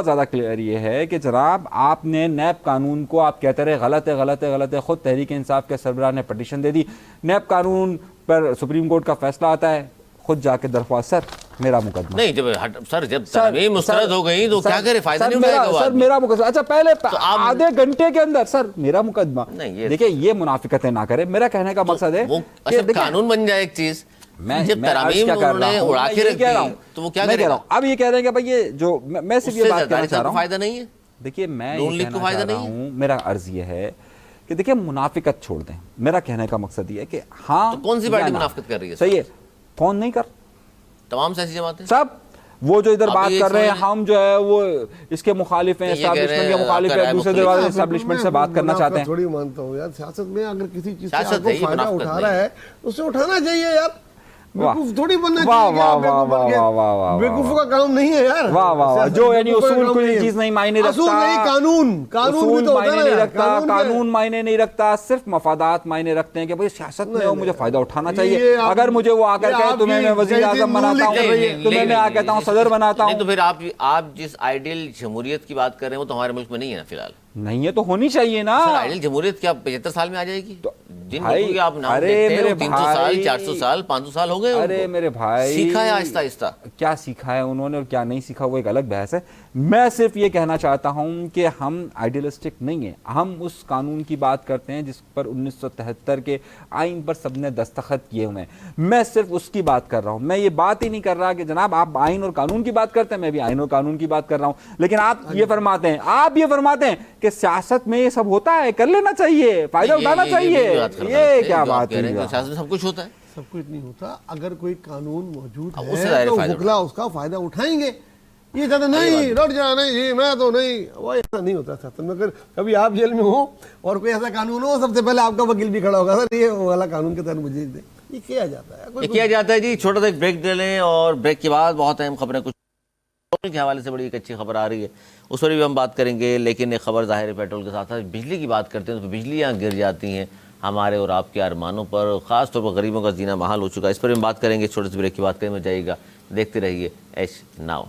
ज़्यादा क्लियर ये है कि जनाब आपने नैब कानून को आप कहते रहे गलत है। खुद तहरीक इंसाफ के सरबराह ने पटिशन दे दी, नैब कानून पर सुप्रीम कोर्ट का फैसला आता है, खुद जाके दरख्वास्त, सर मेरा मुकदमा नहीं, जब तरमीम मुस्तरद हो गई तो क्या करे, फायदा नहीं उठाएगा वो सर आदमी। मेरा मुकदमा। अच्छा पहले आप- आधे घंटे के अंदर सर मेरा मुकदमा। नहीं, ये- देखिए ये मुनाफिकतें ना करें। मेरा कहने का मकसद है वो कि अच्छा देखिए, कानून बन जाए एक चीज, मैं जब मैं अर्ज तरामीम क्या कर रहा उन्होंने हूं, उड़ा मैं के ये रख कह रहा दी हूं, तो वो क्या मैं कह रहा करेगा? हूं। अब ये कह रहे हैं कि भाई ये जो मैं सिर्फ ये उससे बात कहना ज़्यादा चाह रहा को हूं। फायदा नहीं है। देखिए मैं नून ये लीग को कहना फायदा चाह रहा नहीं है। हूं, मेरा अर्ज ये है कि देखिए मुनाफिकत छोड़ दें। मेरा कहने का मकसद ये है कि हाँ, तो कौन सी पार्टी या ना। मुनाफिकत कर रही है? सही है, कौन नहीं कर, तमाम सियासी जमातें सब वो जो इधर आप बात ये कर रहे हैं, समझ- हम जो है वो इसके मुखालिफ हैं, ये कह रहे एस्टैब्लिशमेंट हैं, के मुखालिफ आपका हैं, दूसरे राय दरवाजे मुख्तलिफ है। एस्टैब्लिशमेंट से बात करना चाहते हैं। थोड़ी मानता हूँ यार, सियासत में अगर किसी चीज से सियासत आपको है, ये फायदा मुनाफिकत उठा नहीं रहा है। है उससे उठाना चाहिए यार। वाह। बेवकूफ थोड़ी बनना वाह, चाहिए कि वाह, आप बेवकूफ वाह, बन गए। वाह, वाह, वाह, बेवकूफों का काम नहीं है यार। वाह, वाह, वाह। सियासत जो यानी बेवकूफों का उसूल काम कोई नहीं है। चीज नहीं मायने रखता। असूल नहीं, कानून उसूल भी तो होता मायने है नहीं ना, रखता, कानून क्या है? कानून मायने नहीं रखता, सिर्फ मफादात मायने रखते हैं कि भाई सियासत में हो, मुझे फायदा उठाना ये चाहिए। आप- अगर मुझे वो आकर ये कहे आपकी तुम्हें मैं वजीर कई आजम दिन बनाता नून लीग कर रही है। हूँ, तुम्हें मैं आ कहता हूँ सदर बनाता नहीं, तो हूँ, फिर आप जिस आइडियल जमहूरियत की बात कर रहे हैं वो तो हमारे मुल्क में नहीं है ना फिलहाल। नहीं है तो होनी चाहिए ना। सर आइडियल जमहूरियत क्या 75 साल में आ जाएगी? जिन भाई, मुल्कों के आप नाम अरे देखते हैं मेरे वो 300 साल, भाई, 400 साल, 500 साल हो गए अरे उनको। मेरे भाई, सीखा है आहिस्ता आहिस्ता। क्या सीखा है उन्होंने और क्या नहीं सीखा वो एक अलग बहस है। मैं सिर्फ ये कहना चाहता हूं कि हम आइडियलिस्टिक नहीं है। हम उस कानून की बात करते हैं जिस पर 1973 के आइन पर सबने दस्तखत किए हुए हैं। मैं सिर्फ उसकी बात कर रहा हूं। मैं ये बात ही नहीं कर रहा कि जनाब आप आइन और कानून की बात करते हैं, मैं भी आइन और कानून की बात कर रहा हूं। लेकिन आप ये फरमाते हैं कि सियासत में ये सब होता है, कर लेना चाहिए, फायदा उठाना चाहिए। ये क्या बात है? सियासत में सब कुछ होता है। सब कुछ नहीं होता। अगर कोई कानून मौजूद अब उससे है ज़ाहिर तो फायदा वकला उसका फायदा उठाएंगे। ये कहते नहीं लौट जा, नहीं जी मैं तो नहीं, वो ऐसा नहीं होता था। तो मैं कभी आप जेल में हो और कोई ऐसा कानून हो, सबसे पहले आपका वकील भी खड़ा होगा, सर ये वाला कानून के तहत मुझे दे। ये किया जाता है, ये किया जाता है जी। छोटा सा एक ब्रेक ले लें और ब्रेक के बाद बहुत अहम खबरें, कुछ पेट्रोल के हवाले से बड़ी एक अच्छी खबर आ रही है, उस पर भी हम बात करेंगे। लेकिन एक खबर जाहिर है पेट्रोल के साथ साथ बिजली की बात करते हैं तो बिजलियाँ गिर जाती हैं हमारे और आपके अरमानों पर, ख़ास तौर पर गरीबों का जीना महाल हो चुका है। इस पर हम बात करेंगे, छोटे से ब्रेक की बात करें में जाइएगा। देखते रहिए एच नाउ।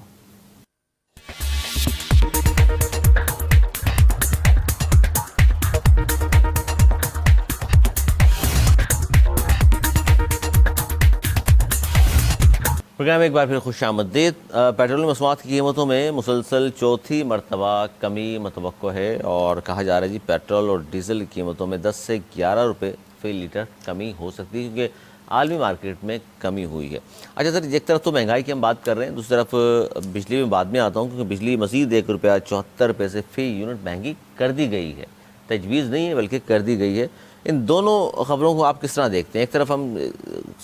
प्रोग्राम एक बार फिर खुश आमदीद। पेट्रोलियम मसनूआत की कीमतों में मुसलसल चौथी मरतबा कमी मतवक्को है और कहा जा रहा है जी पेट्रोल और डीजल की कीमतों में 10 से 11 रुपये फ़ी लीटर कमी हो सकती है, क्योंकि आलमी मार्केट में कमी हुई है। अच्छा सर, एक तरफ तो महंगाई की हम बात कर रहे हैं, दूसरी तरफ बिजली में बाद में आता हूँ, क्योंकि बिजली मज़ीद ₹1.74 से फ़ी यूनिट महंगी कर दी गई है। तजवीज़ नहीं है बल्कि कर दी गई है। इन दोनों खबरों को आप किस तरह देखते हैं? एक तरफ हम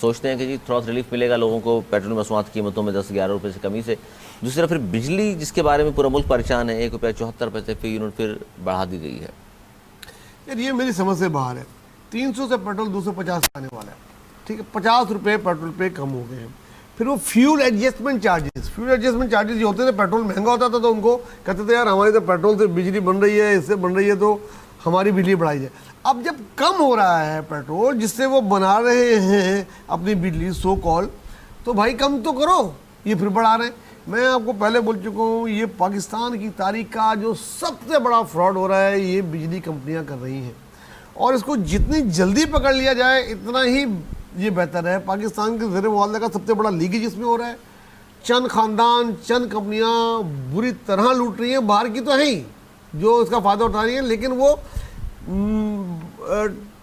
सोचते हैं कि जी थोड़ा सा रिलीफ मिलेगा लोगों को पेट्रोल मसनूआत की कीमतों में 10-11 रुपये से कमी से, दूसरी तरफ फिर बिजली जिसके बारे में पूरा मुल्क परेशान है, ₹1.74 फ़ी यूनिट फिर बढ़ा दी गई है। यार ये मेरी समझ से बाहर है। 300 से पेट्रोल 250 आने वाला है, ठीक है, 50 रुपये पेट्रोल पे कम हो गए हैं। फिर वो फ्यूल एडजस्टमेंट चार्जेस जो होते थे, पेट्रोल महंगा होता था तो उनको कहते थे यार हमारी तो पेट्रोल से बिजली बन रही है, इससे बन रही है तो हमारी बिजली बढ़ाई जाए। अब जब कम हो रहा है पेट्रोल जिससे वो बना रहे हैं अपनी बिजली सो कॉल, तो भाई कम तो करो, ये फिर बढ़ा रहे हैं। मैं आपको पहले बोल चुका हूँ, ये पाकिस्तान की तारीख का जो सबसे बड़ा फ्रॉड हो रहा है ये बिजली कंपनियां कर रही हैं, और इसको जितनी जल्दी पकड़ लिया जाए इतना ही ये बेहतर है। पाकिस्तान के ज़र मुआवजा का सबसे बड़ा लीकेज इसमें हो रहा है। चंद खानदान, चंद कंपनियां बुरी तरह लूट रही हैं, बाहर की तो है ही जो इसका फ़ायदा उठा रही हैं, लेकिन वो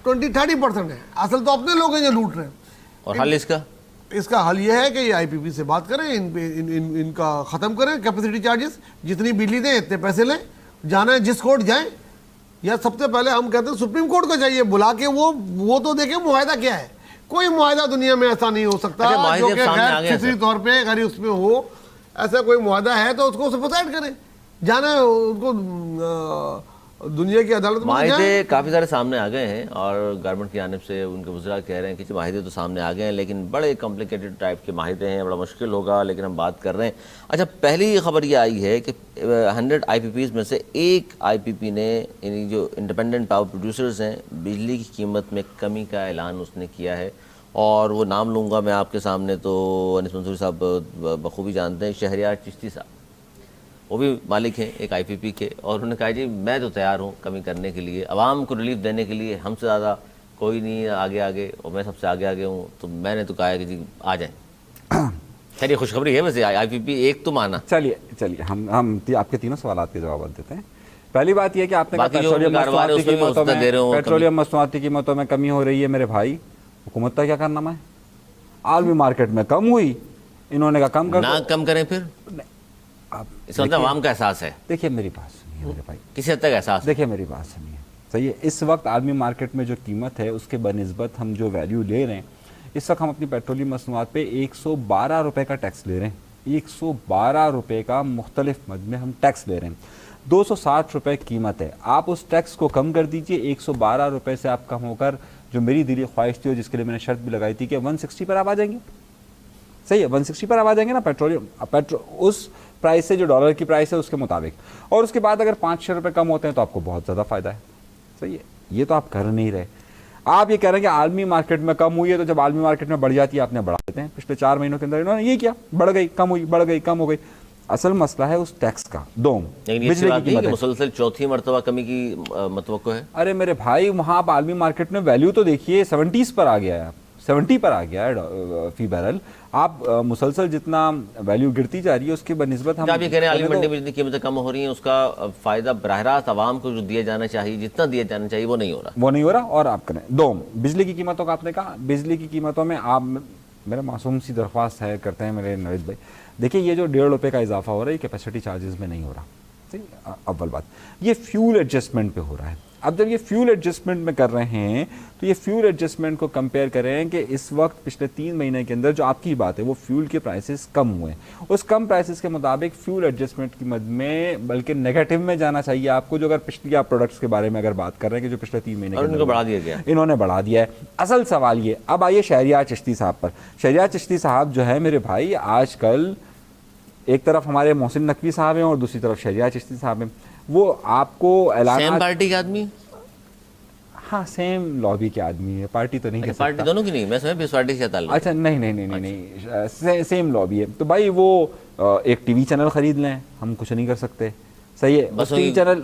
20-30% है, असल तो अपने लोग हैं जो लूट रहे हैं। और हल इसका हल ये है कि ये आईपीपी से बात करें, इनका ख़त्म करें कैपेसिटी चार्जेस, जितनी बिजली दें इतने पैसे लें, जाना है जिस कोर्ट जाएं, या सबसे पहले हम कहते हैं सुप्रीम कोर्ट को चाहिए बुला के वो तो देखें मुआहदा क्या है। कोई मुआहदा दुनिया में ऐसा नहीं हो सकता जो कि गैर फितरी तौर पे अगर उसमें हो, ऐसा कोई मुआहदा है तो उसको सुपरसाइड करें, जाना है उनको दुनिया की अदालत में। माहिदे काफ़ी सारे सामने आ गए हैं और गवर्नमेंट की जानिब से उनके वज़रा कह रहे हैं कि माहिदे तो सामने आ गए हैं, लेकिन बड़े कॉम्प्लिकेटेड टाइप के माहिदे हैं, बड़ा मुश्किल होगा, लेकिन हम बात कर रहे हैं। अच्छा, पहली खबर ये आई है कि 100 IPPs में से एक IPP ने, यानी जो इंडिपेंडेंट पावर प्रोड्यूसर्स हैं, बिजली की कीमत में कमी का ऐलान उसने किया है, और वो नाम लूँगा मैं आपके सामने, तो अनीस मंसूरी साहब बखूबी जानते हैं, शहरियार चिश्ती साहब, वो भी मालिक हैं एक IPP के, और उन्होंने कहा जी मैं तो तैयार हूँ कमी करने के लिए, आवाम को रिलीफ देने के लिए, हमसे ज़्यादा कोई नहीं है आगे और मैं सबसे आगे हूँ, तो मैंने तो कहा है कि जी आ जाएं। खैर ये खुशखबरी है वैसे, IPP एक तो माना। चलिए हम आपके तीनों सवाल के जवाब देते हैं। पहली बात यह कि आपने कहा पेट्रोलियम मसनूआत की कीमतों में कमी हो रही है। मेरे भाई, हुकूमत का क्या करना है? आलमी मार्केट में कम हुई, इन्होंने कहा कम कर ना, कम करें फिर इस वक्त आवाम का एहसास है। देखिए मेरी बात सुनिए मेरे भाई, किसी हद तक एहसास, देखिए मेरी बात सुनिए, सही है। इस वक्त आलमी मार्केट में जो कीमत है उसके बनिस्बत हम जो वैल्यू ले रहे हैं, इस वक्त हम अपनी पेट्रोलियम मसनूआत पे 112 रुपये का टैक्स ले रहे हैं। 112 रुपये का मुख्तलिफ मद में हम टैक्स ले रहे हैं। 260 रुपये कीमत है, आप उस टैक्स को कम कर दीजिए। 112 रुपये से आप कम होकर, जो मेरी दिली ख्वाहिश थी और जिसके लिए मैंने शर्त भी लगाई थी कि 160 पर आप आ जाएंगे। सही है, 160 पर आप आ जाएंगे ना पेट्रोल उस प्राइस से जो डॉलर की प्राइस है उसके मुताबिक, और उसके बाद अगर 5-6 रुपये कम होते हैं तो आपको बहुत ज़्यादा फ़ायदा है। सही है, ये तो आप कर नहीं रहे। आप ये कह रहे हैं कि आलमी मार्केट में कम हुई है, तो जब आलमी मार्केट में बढ़ जाती है आपने बढ़ा देते हैं। पिछले 4 महीनों के अंदर इन्होंने ये किया, बढ़ गई कम हुई, बढ़ गई कम हो गई। असल मसला है उस टैक्स का। बिजली की कीमत मुसलसल चौथी मरतबा कमी की मतवक्को है। अरे मेरे भाई, वहाँ आप आलमी मार्केट में वैल्यू तो देखिए 70s पर आ गया है, 70 पर आ गया है फी बैरल। आप मुसलसल जितना वैल्यू गिरती जा रही है उसके बनिस्बत हम आप ये कह रहे हैं आलमी मंडी में जितनी कीमतें कम हो रही हैं उसका फ़ायदा बराह रास्त आवाम को जो दिया जाना चाहिए, जितना दिया जाना चाहिए वो नहीं हो रहा। और आप करें बिजली की कीमतों का, आपने कहा बिजली की कीमतों में आप, मेरा मासूम सी दरख्वास्त है करते हैं मेरे नवीद भाई, देखिए ये जो 1.5 रुपये का इजाफा हो रहा है ये कैपेसिटी चार्जेस में नहीं हो रहा। ठीक, अव्वल बात ये फ्यूल एडजस्टमेंट पे हो रहा है। अब जब ये फ्यूल एडजस्टमेंट में कर रहे हैं तो ये फ्यूल एडजस्टमेंट को कंपेयर करें कि इस वक्त पिछले 3 महीने के अंदर जो आपकी बात है वो फ्यूल के प्राइसेस कम हुए, उस कम प्राइसेस के मुताबिक फ्यूल एडजस्टमेंट की मद में बल्कि नेगेटिव में जाना चाहिए आपको, जो अगर पिछली आप प्रोडक्ट्स के बारे में अगर बात कर रहे हैं कि जो पिछले 3 महीने और इनको बढ़ा दिया गया, इन्होंने बढ़ा दिया है। असल सवाल ये, अब आइए शहरियार चिश्ती साहब पर। शहरियार चिश्ती साहब जो है मेरे भाई, आजकल एक तरफ हमारे मोहसिन नकवी साहब हैं और दूसरी तरफ शहरियार चिश्ती साहब हैं, वो आपको ऐलान, सेम पार्टी के आदमी, हाँ सेम लॉबी के आदमी है, पार्टी तो नहीं कह पार्टी सकता। दोनों की नहीं, मैं समझ भी पार्टी से ताल्लुक। अच्छा नहीं नहीं नहीं नहीं, सेम लॉबी है। तो भाई वो एक टीवी चैनल खरीद लें, हम कुछ नहीं कर सकते, सही है।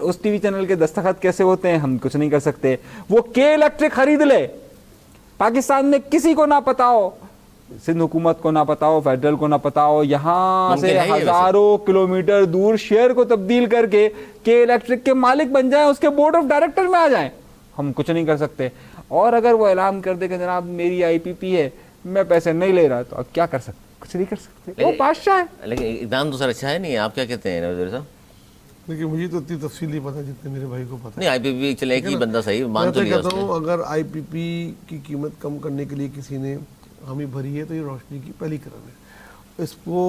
उस टीवी चैनल के दस्तखत कैसे होते हैं हम कुछ नहीं कर सकते। वो के इलेक्ट्रिक खरीद ले, पाकिस्तान में किसी को ना पता हो, सिंध हुकूमत को ना पता हो, फेडरल को ना पता हो, यहाँ से हजारों किलोमीटर दूर शेयर को तब्दील करके के इलेक्ट्रिक के मालिक बन जाए, उसके बोर्ड ऑफ डायरेक्टर में आ जाए, हम कुछ नहीं कर सकते। और अगर वो ऐलान कर दे कि जनाब मेरी आईपीपी है, मैं पैसे नहीं ले रहा, तो अब क्या कर सकते, कुछ नहीं कर सकते, वो बादशाह है। लेकिन इकदाम तो सर अच्छा है नहीं, आप क्या कहते हैं नवाज़ साहब? देखिए मुझे तो इतनी तफसील नहीं पता जितने मेरे भाई को पता है। नहीं आईपीपी चले एक ही बंदा सही मान मैं तो लिया कहता हूँ उसने। अगर आईपीपी की कीमत कम करने के लिए किसी ने हामी भरी है तो ये रोशनी की पहली कदम है। इसको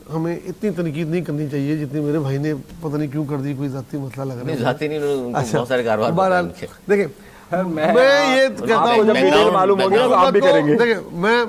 हमें इतनी तनकीद नहीं करनी चाहिए जितनी मेरे भाई ने पता नहीं क्यों कर दी, कोई जाती मसला लग रहा नहीं है। जाती नहीं, उनको बहुत सारे कारोबार बहरहाल पता है। देखिए मैं ये कहता आपको हूँ जब डिटेल मालूम होगी ना तो आप भी करेंगे। देखिए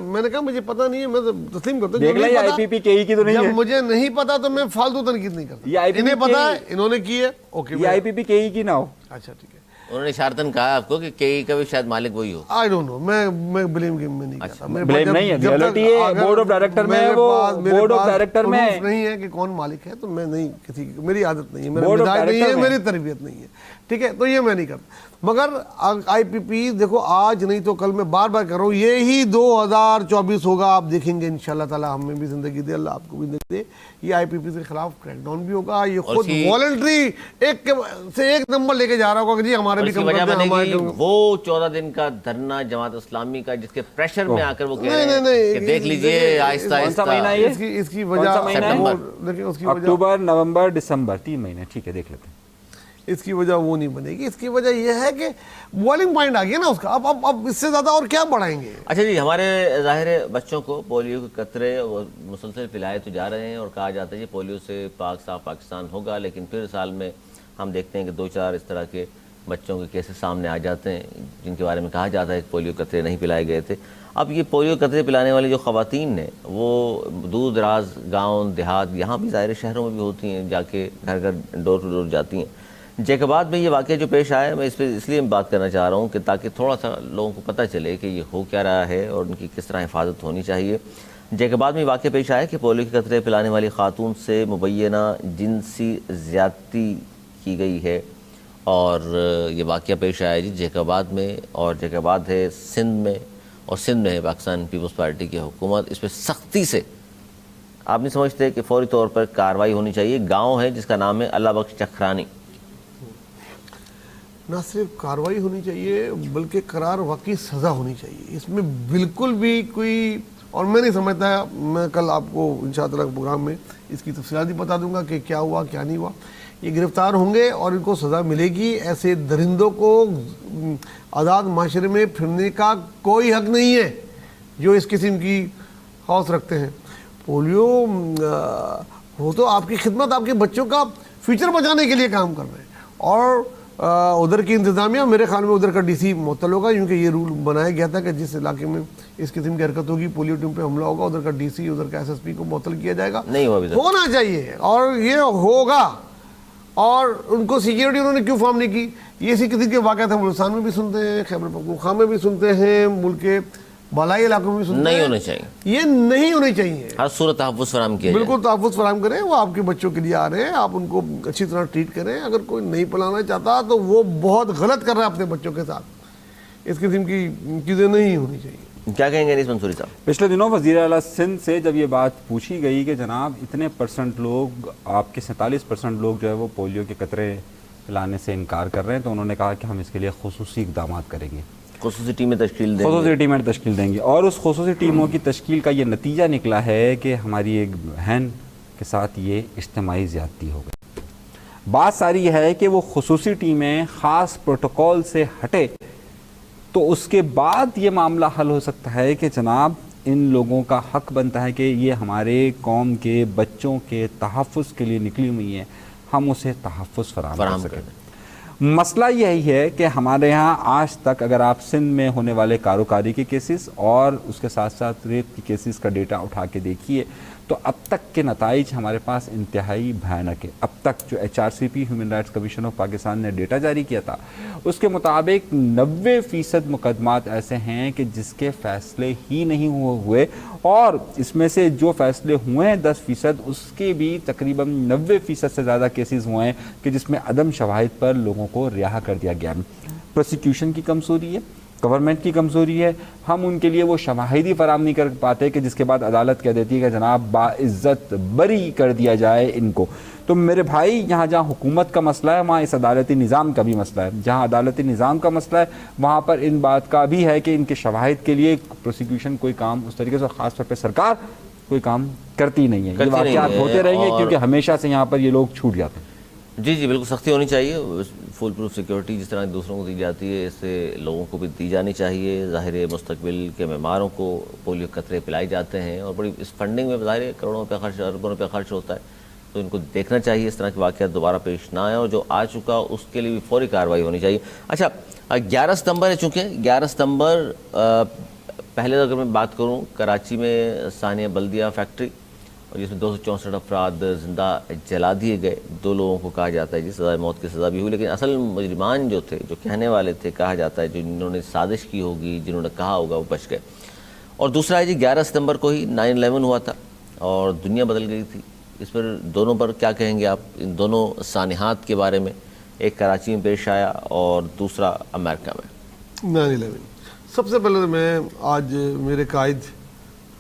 मैंने कहा मुझे पता नहीं है, मैं तो तस्लीम करता हूँ। देख जो नहीं लें पता- आईपीपी केई की तो नहीं जब है, मुझे नहीं पता तो मैं फालतू तनकीद नहीं ये करता। IPP इन्हें पता है, के- इन्होंने की है, ओके ये आईपीपी केई की ना हो। अच्छा ठीक है। उन्होंने शारतन कहा आपको कि कई का भी शायद मालिक वही हो। आई डोंट नो, मैं ब्लेम गेम में नहीं करता। मेरे blame पास जब- नहीं है, जब तक reality है, अगर board of director में है मेरे वो, मेरे board of पास director में proof नहीं है कि कौन मालिक है, तो मैं नहीं किसी की, मेरी आदत नहीं है, मेरा Board of मिजाज नहीं है, director में। मेरी तरबियत नहीं है, ठीक है, तो ये मैं नहीं करता। मगर आईपीपी देखो आज नहीं तो कल, मैं बार बार कर रहा हूँ, ये ही 2024 होगा, आप देखेंगे इंशाल्लाह ताला, हमें भी जिंदगी दे, अल्लाह आपको भी जिंदगी दे, ये आईपीपी के खिलाफ क्रैकडाउन भी होगा। ये खुद वॉलंटरी एक नंबर लेके जा रहा होगा कि जी हमारे भी इसकी कम वजह कर दें, हमारे बनेगी कम- वो 14 दिन का धरना जमात इस्लामी का, जिसके प्रेशर में आकर वो कह रहे नहीं, हैं नहीं, कि देख लीजिए देखिए, आहिस्ता कौन सा महीना आहिस्ता। है? इसकी कौन वजह सा महीना है? देखिए उसकी वजह अक्टूबर नवंबर दिसंबर 3 महीने, ठीक है देख लेते हैं। इसकी वजह वो नहीं बनेगी। इसकी वजह यह है कि बॉलिंग पॉइंट आ गया ना उसका, अब इससे ज़्यादा और क्या बढ़ाएंगे। अच्छा जी, हमारे ज़ाहिर है बच्चों को पोलियो के कतरे वो मुसलसल पिलाए तो जा रहे हैं और कहा जाता है कि पोलियो से पाक साफ पाकिस्तान होगा, लेकिन फिर साल में हम देखते हैं कि 2-4 इस तरह के बच्चों के केसेस सामने आ जाते हैं जिनके बारे में कहा जाता है कि पोलियो कतरे नहीं पिलाए गए थे। अब ये पोलियो कतरे पिलाने वाली जो ख़वातीन हैं वो दूर दराज गाँव देहात, यहाँ भी ज़ाहिर शहरों में भी होती हैं, जाके घर घर डोर टू डोर जाती हैं। जैकबाद में ये वाक़या जो पेश आया, मैं इस पर इसलिए बात करना चाह रहा हूँ कि ताकि थोड़ा सा लोगों को पता चले कि ये हो क्या रहा है और उनकी किस तरह हिफाजत होनी चाहिए। जैकबाद में वाक़या पेश आया कि पोलियो के कतरे पिलाने वाली खातून से मुबैना जिनसी ज़्यादती की गई है और ये वाक़या पेश आया जी जैकबाद में, और जैकबाद है सिंध में, और सिंध में है पाकिस्तान पीपल्स पार्टी की हुकूमत। इस पर सख्ती से आप नहीं समझते कि फौरी तौर पर कार्रवाई होनी चाहिए? गाँव है जिसका नाम है अल्लाह बख्श चखरानी, ना सिर्फ कार्रवाई होनी चाहिए बल्कि करार वाकई सज़ा होनी चाहिए। इसमें बिल्कुल भी कोई, और मैं नहीं समझता, मैं कल आपको इंशाअल्लाह प्रोग्राम में इसकी तफसीलात भी बता दूंगा कि क्या हुआ क्या नहीं हुआ। ये गिरफ्तार होंगे और इनको सज़ा मिलेगी। ऐसे दरिंदों को आज़ाद माशरे में फिरने का कोई हक नहीं है जो इस किस्म की हौस रखते हैं। पोलियो वो तो आपकी खिदमत, आपके बच्चों का फ्यूचर बचाने के लिए काम कर रहे हैं, और उधर की इंतज़ामिया, मेरे ख्याल में उधर का डीसी मुअत्तल होगा, क्योंकि ये रूल बनाया गया था कि जिस इलाके में इस किस्म की हरकत होगी, पोलियो टीम पे हमला होगा, उधर का डीसी, उधर का एसएसपी को मुअत्तल किया जाएगा। नहीं हुआ अभी तक। होना चाहिए और ये होगा। और उनको सिक्योरिटी उन्होंने क्यों फॉर्म नहीं की? ये इसी किस्म के वाक़यात हम बलूचिस्तान में भी सुनते हैं, खैबर पख्तूनख्वा में भी सुनते हैं, मुल्क के बालाई इलाकों में भी सुनते नहीं हैं। होने चाहिए, ये नहीं होनी चाहिए। हर सूरत तहफ़्फ़ुज़ फराहम किया जाए। बिल्कुल तहफ़्फ़ुज़ फराहम करें, वो आपके बच्चों के लिए आ रहे हैं, आप उनको अच्छी तरह ट्रीट करें। अगर कोई नहीं पिलाना चाहता तो वो बहुत गलत कर रहा है अपने बच्चों के साथ। इस किस्म की चीज़ें नहीं होनी चाहिए। क्या कहेंगे अनीस मंसूरी साहब? पिछले दिनों वज़ीर आला सिंध से जब ये बात पूछी गई कि जनाब इतने % लोग, आपके 47% लोग जो है वो पोलियो के कतरे पिलाने से इनकार कर रहे हैं, तो उन्होंने कहा कि हम इसके लिए खुसूसी इक़दाम करेंगे, खुसूसी टीमें तश्कील देंगे। खुसूसी टीमें तश्कील देंगे। और उस खुसूसी टीमों की तश्कील का ये नतीजा निकला है कि हमारी एक बहन के साथ ये इज्तिमाई ज़्यादती हो गई। बात सारी है कि वो खुसूसी टीमें ख़ास प्रोटोकॉल से हटे तो उसके बाद ये मामला हल हो सकता है कि जनाब इन लोगों का हक बनता है कि ये हमारे कौम के बच्चों के तहफ़्फ़ुज़ के लिए निकली हुई हैं, हम उसे तहफ़्फ़ुज़ फराहम कर सकें। मसला यही है कि हमारे यहाँ आज तक अगर आप सिंध में होने वाले कारोकारी के केसेस और उसके साथ साथ रेप के केसेस का डेटा उठा के देखिए तो अब तक के नताइज हमारे पास इंतहाई भयानक है। अब तक जो HRCP human rights commission of Pakistan ने डेटा जारी किया था उसके मुताबिक 90% मुकदमात ऐसे हैं कि जिसके फ़ैसले ही नहीं हुए और इसमें से जो फ़ैसले हुए हैं 10% उसके भी तकरीबन 90% से ज़्यादा केसेस हुए हैं कि जिसमें अदम शवाहिद पर लोगों को रिहा कर दिया गया। प्रोसिक्यूशन की कमज़ोरी है, गवर्नमेंट की कमज़ोरी है, हम उनके लिए वो शवाहिद ही फराम नहीं कर पाते कि जिसके बाद अदालत कह देती है कि जनाब बाइज़्ज़त बरी कर दिया जाए इनको। तो मेरे भाई यहाँ जहाँ हुकूमत का मसला है वहाँ इस अदालती निज़ाम का भी मसला है, जहाँ अदालती निज़ाम का मसला है वहाँ पर इन बात का भी है कि इनके शवाहिद के लिए प्रोसिक्यूशन कोई काम उस तरीके से ख़ास तौर पर सरकार कोई काम करती नहीं है। ये वाक़यात होते रहेंगे क्योंकि हमेशा से यहाँ पर ये लोग छूट जाते हैं। जी जी बिल्कुल, सख्ती होनी चाहिए। फुल प्रूफ सिक्योरिटी जिस तरह दूसरों को दी जाती है इससे लोगों को भी दी जानी चाहिए। ज़ाहिर है मुस्तकबिल के बीमारों को पोलियो कतरे पिलाए जाते हैं और बड़ी इस फंडिंग में ज़ाहिर है करोड़ों रुपये खर्च, अरबों रुपये खर्च होता है, तो इनको देखना चाहिए इस तरह के वाक़यात दोबारा पेश ना आए और जो आ चुका उसके लिए भी फौरी कार्रवाई होनी चाहिए। अच्छा, 11 सितंबर है, चूँकि 11 सितंबर पहले अगर मैं बात करूँ कराची में सानिया बल्दिया फैक्ट्री और जिसमें 264 अफराद ज़िंदा जला दिए गए, 2 लोगों को कहा जाता है जी सज़ा मौत की सज़ा भी हुई, लेकिन असल मुजरिमान जो थे, जो कहने वाले थे, कहा जाता है जिन्होंने साजिश की होगी, जिन्होंने कहा होगा वो बच गए। और दूसरा है जी 11 सितंबर को ही 9/11 हुआ था और दुनिया बदल गई थी। इस पर दोनों पर क्या कहेंगे आप, इन दोनों सानिहात के बारे में? एक कराची में पेश आया और दूसरा अमेरिका में। 9/11 सबसे पहले तो मैं आज मेरे कायद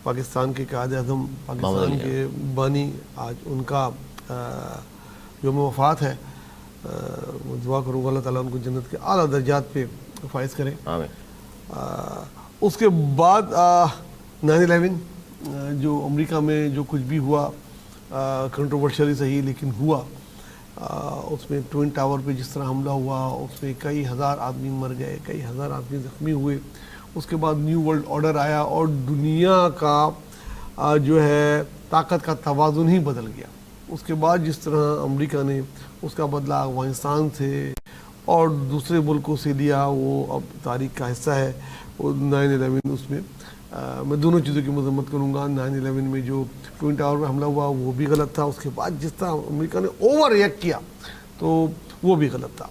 पाकिस्तान के कायद आज़म, पाकिस्तान के बानी, आज उनका यौम वफ़ात है। वो दुआ करूँगा अल्लाह ताला उनको जन्नत के आला दर्जात पे फाइज करें। आमीन। उसके बाद 9/11 जो अमेरिका में जो कुछ भी हुआ, कंट्रोवर्शियली सही लेकिन हुआ, उसमें ट्विन टावर पे जिस तरह हमला हुआ उसमें कई हज़ार आदमी मर गए, कई हज़ार आदमी ज़ख्मी हुए। उसके बाद न्यू वर्ल्ड ऑर्डर आया और दुनिया का जो है ताकत का तवाज़ुन ही बदल गया। उसके बाद जिस तरह अमेरिका ने उसका बदला अफगानिस्तान से और दूसरे मुल्कों से लिया, वो अब तारीख़ का हिस्सा है। वो 9/11 उसमें मैं दोनों चीज़ों की मजम्मत करूँगा। 9/11 में जो ट्विन टावर में हमला हुआ वो भी गलत था, उसके बाद जिस तरह अमेरिका ने ओवर रिएक्ट किया तो वो भी गलत था।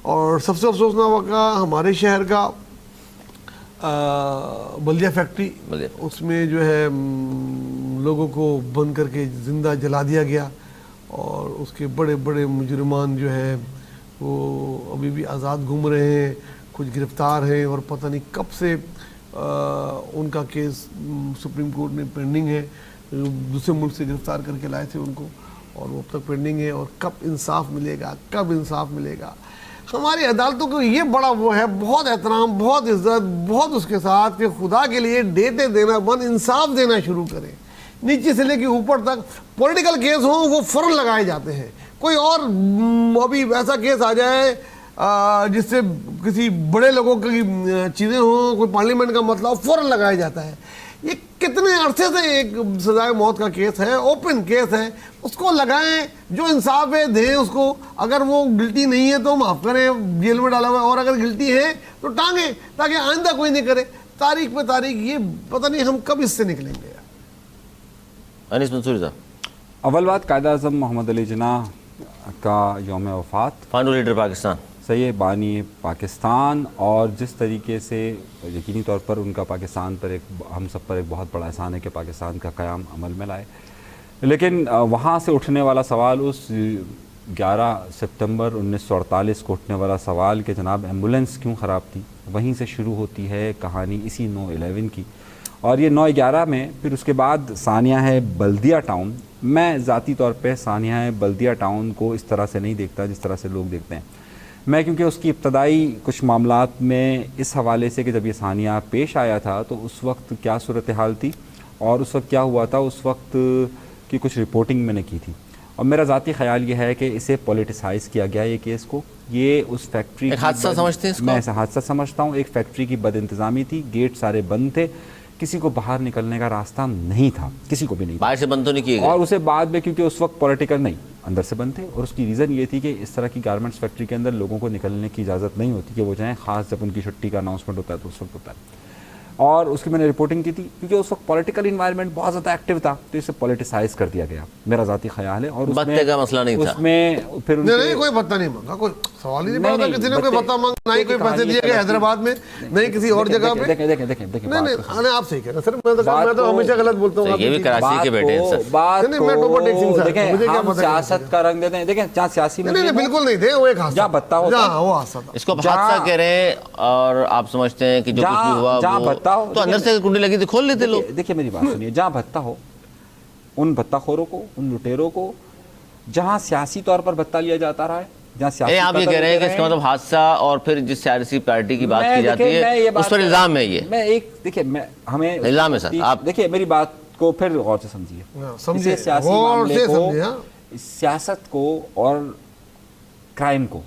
और सबसे अफसोसनाक वाक़ा हमारे शहर का बल्दिया फैक्ट्री, उसमें जो है लोगों को बंद करके ज़िंदा जला दिया गया और उसके बड़े बड़े मुजरिमान जो है वो अभी भी आज़ाद घूम रहे हैं, कुछ गिरफ़्तार हैं और पता नहीं कब से उनका केस सुप्रीम कोर्ट में पेंडिंग है। दूसरे मुल्क से गिरफ़्तार करके लाए थे उनको और वो अब तक पेंडिंग है। और कब इंसाफ मिलेगा, कब इंसाफ मिलेगा? हमारी अदालतों को ये बड़ा वो है, बहुत एहतराम, बहुत इज्जत, बहुत उसके साथ कि खुदा के लिए डेटे देना बंद, इंसाफ देना शुरू करें। नीचे से लेके ऊपर तक पॉलिटिकल केस हो वो फ़ौरन लगाए जाते हैं। कोई और अभी ऐसा केस आ जाए जिससे किसी बड़े लोगों की चीज़ें हों, कोई पार्लियामेंट का मसला हो, फ़ौरन लगाया जाता है। ये कितने अरसे से एक सजाए मौत का केस है, ओपन केस है, उसको लगाएं, जो इंसाफ है दें उसको। अगर वो गिल्टी नहीं है तो माफ़ करें, जेल में डाला हुआ है, और अगर गिल्टी है तो टांगे, ताकि आइंदा कोई नहीं करे। तारीख पे तारीख, ये पता नहीं हम कब इससे निकलेंगे। अनीस मंसूरी साहब, अव्वल बात कायद-ए-आज़म मोहम्मद अली जिन्नाह का यौम वफ़ात, फानू लीडर पाकिस्तान, सही है, बानी पाकिस्तान, और जिस तरीके से यकीनी तौर पर उनका पाकिस्तान पर एक, हम सब पर एक बहुत बड़ा एहसान है कि पाकिस्तान का क़याम अमल में लाए। लेकिन वहाँ से उठने वाला सवाल, उस 11 सितंबर 1948 को उठने वाला सवाल कि जनाब एम्बुलेंस क्यों ख़राब थी, वहीं से शुरू होती है कहानी इसी 9/11 की। और ये 9/11 में फिर उसके बाद सानिया है बल्दिया टाउन। मैं ज़ाती तौर पे सानिया है बल्दिया टाउन को इस तरह से नहीं देखता जिस तरह से लोग देखते हैं। मैं क्योंकि उसकी इब्तदाई कुछ मामलात में इस हवाले से कि जब ये सानिया पेश आया था तो उस वक्त क्या सूरत हाल थी और उस वक्त क्या हुआ था, उस वक्त की कुछ रिपोर्टिंग मैंने की थी। और मेरा ज़ाती ख्याल ये है कि इसे पॉलिटिसाइज किया गया ये केस को। ये उस फैक्ट्री एक हादसा समझते हैं इसको? मैं ऐसा हादसा समझता हूँ। एक फैक्ट्री की बदइंतज़ामी थी, गेट सारे बंद थे, किसी को बाहर निकलने का रास्ता नहीं था, किसी को भी नहीं था। बाहर से बंद तो नहीं किए गए? और उसे बाद में, क्योंकि उस वक्त पॉलिटिकल नहीं, अंदर से बंद थे, और उसकी रीज़न ये थी कि इस तरह की गारमेंट्स फैक्ट्री के अंदर लोगों को निकलने की इजाज़त नहीं होती कि वो जाएँ, ख़ास जब उनकी छुट्टी का अनाउंसमेंट होता है तो उस वक्त होता है। और उसकी मैंने रिपोर्टिंग की थी क्योंकि उस वक्त पॉलिटिकल इन्वायरमेंट बहुत ज़्यादा एक्टिव था, तो इसे पॉलिटिसाइज कर दिया गया, मेरा ज़ाती ख्याल है। और भत्ते का मसला नहीं था उसमें फिर नहीं, कोई भत्ता नहीं मांगा, कोई सवाल ही नहीं पड़ा था, किसी ने कोई भत्ता मांगा, ना ही कोई पैसे दिए गए हैदराबाद में, नहीं किसी और जगह पे। देखें नहीं, आप सही कह रहे हैं सर, मैं तो हमेशा गलत बोलता हूँ। ये भी कराची के बेटे हैं सर। बात नहीं, मैं टोपो टेक सिंह सर, देखें, मुझे क्या हम पता सियासत का रंग देते हैं। देखें, जहाँ सियासी नहीं, बिल्कुल नहीं थे, वो एक हादसा, जहाँ भत्ता होता है, वो हादसा था। इसको हादसा कह रहे हैं, और आप समझते हैं कि जो कुछ भी हुआ जहाँ भत्ता हो, तो अंदर से कुंडी लगी थी, खोल लेते लोग। देखिए मेरी बात सुनिए, जहाँ भत्ता हो, उन भत्ताखोरों को, उन लुटेरों को, जहाँ सियासी तौर पर भत्ता लिया जाता रहा है, जहाँ सियासी आप ये कह रहे हैं कि इसका मतलब हादसा और फिर जिस सियासी पार्टी की बात की जाती है उस पर इल्जाम है ये? मैं एक देखिए, मैं हमें इल्जाम है सर। आप देखिए मेरी बात को फिर गौर से समझिए, समझिए, सियासी गौर से मामले समझिए, को, सियासत को और क्राइम को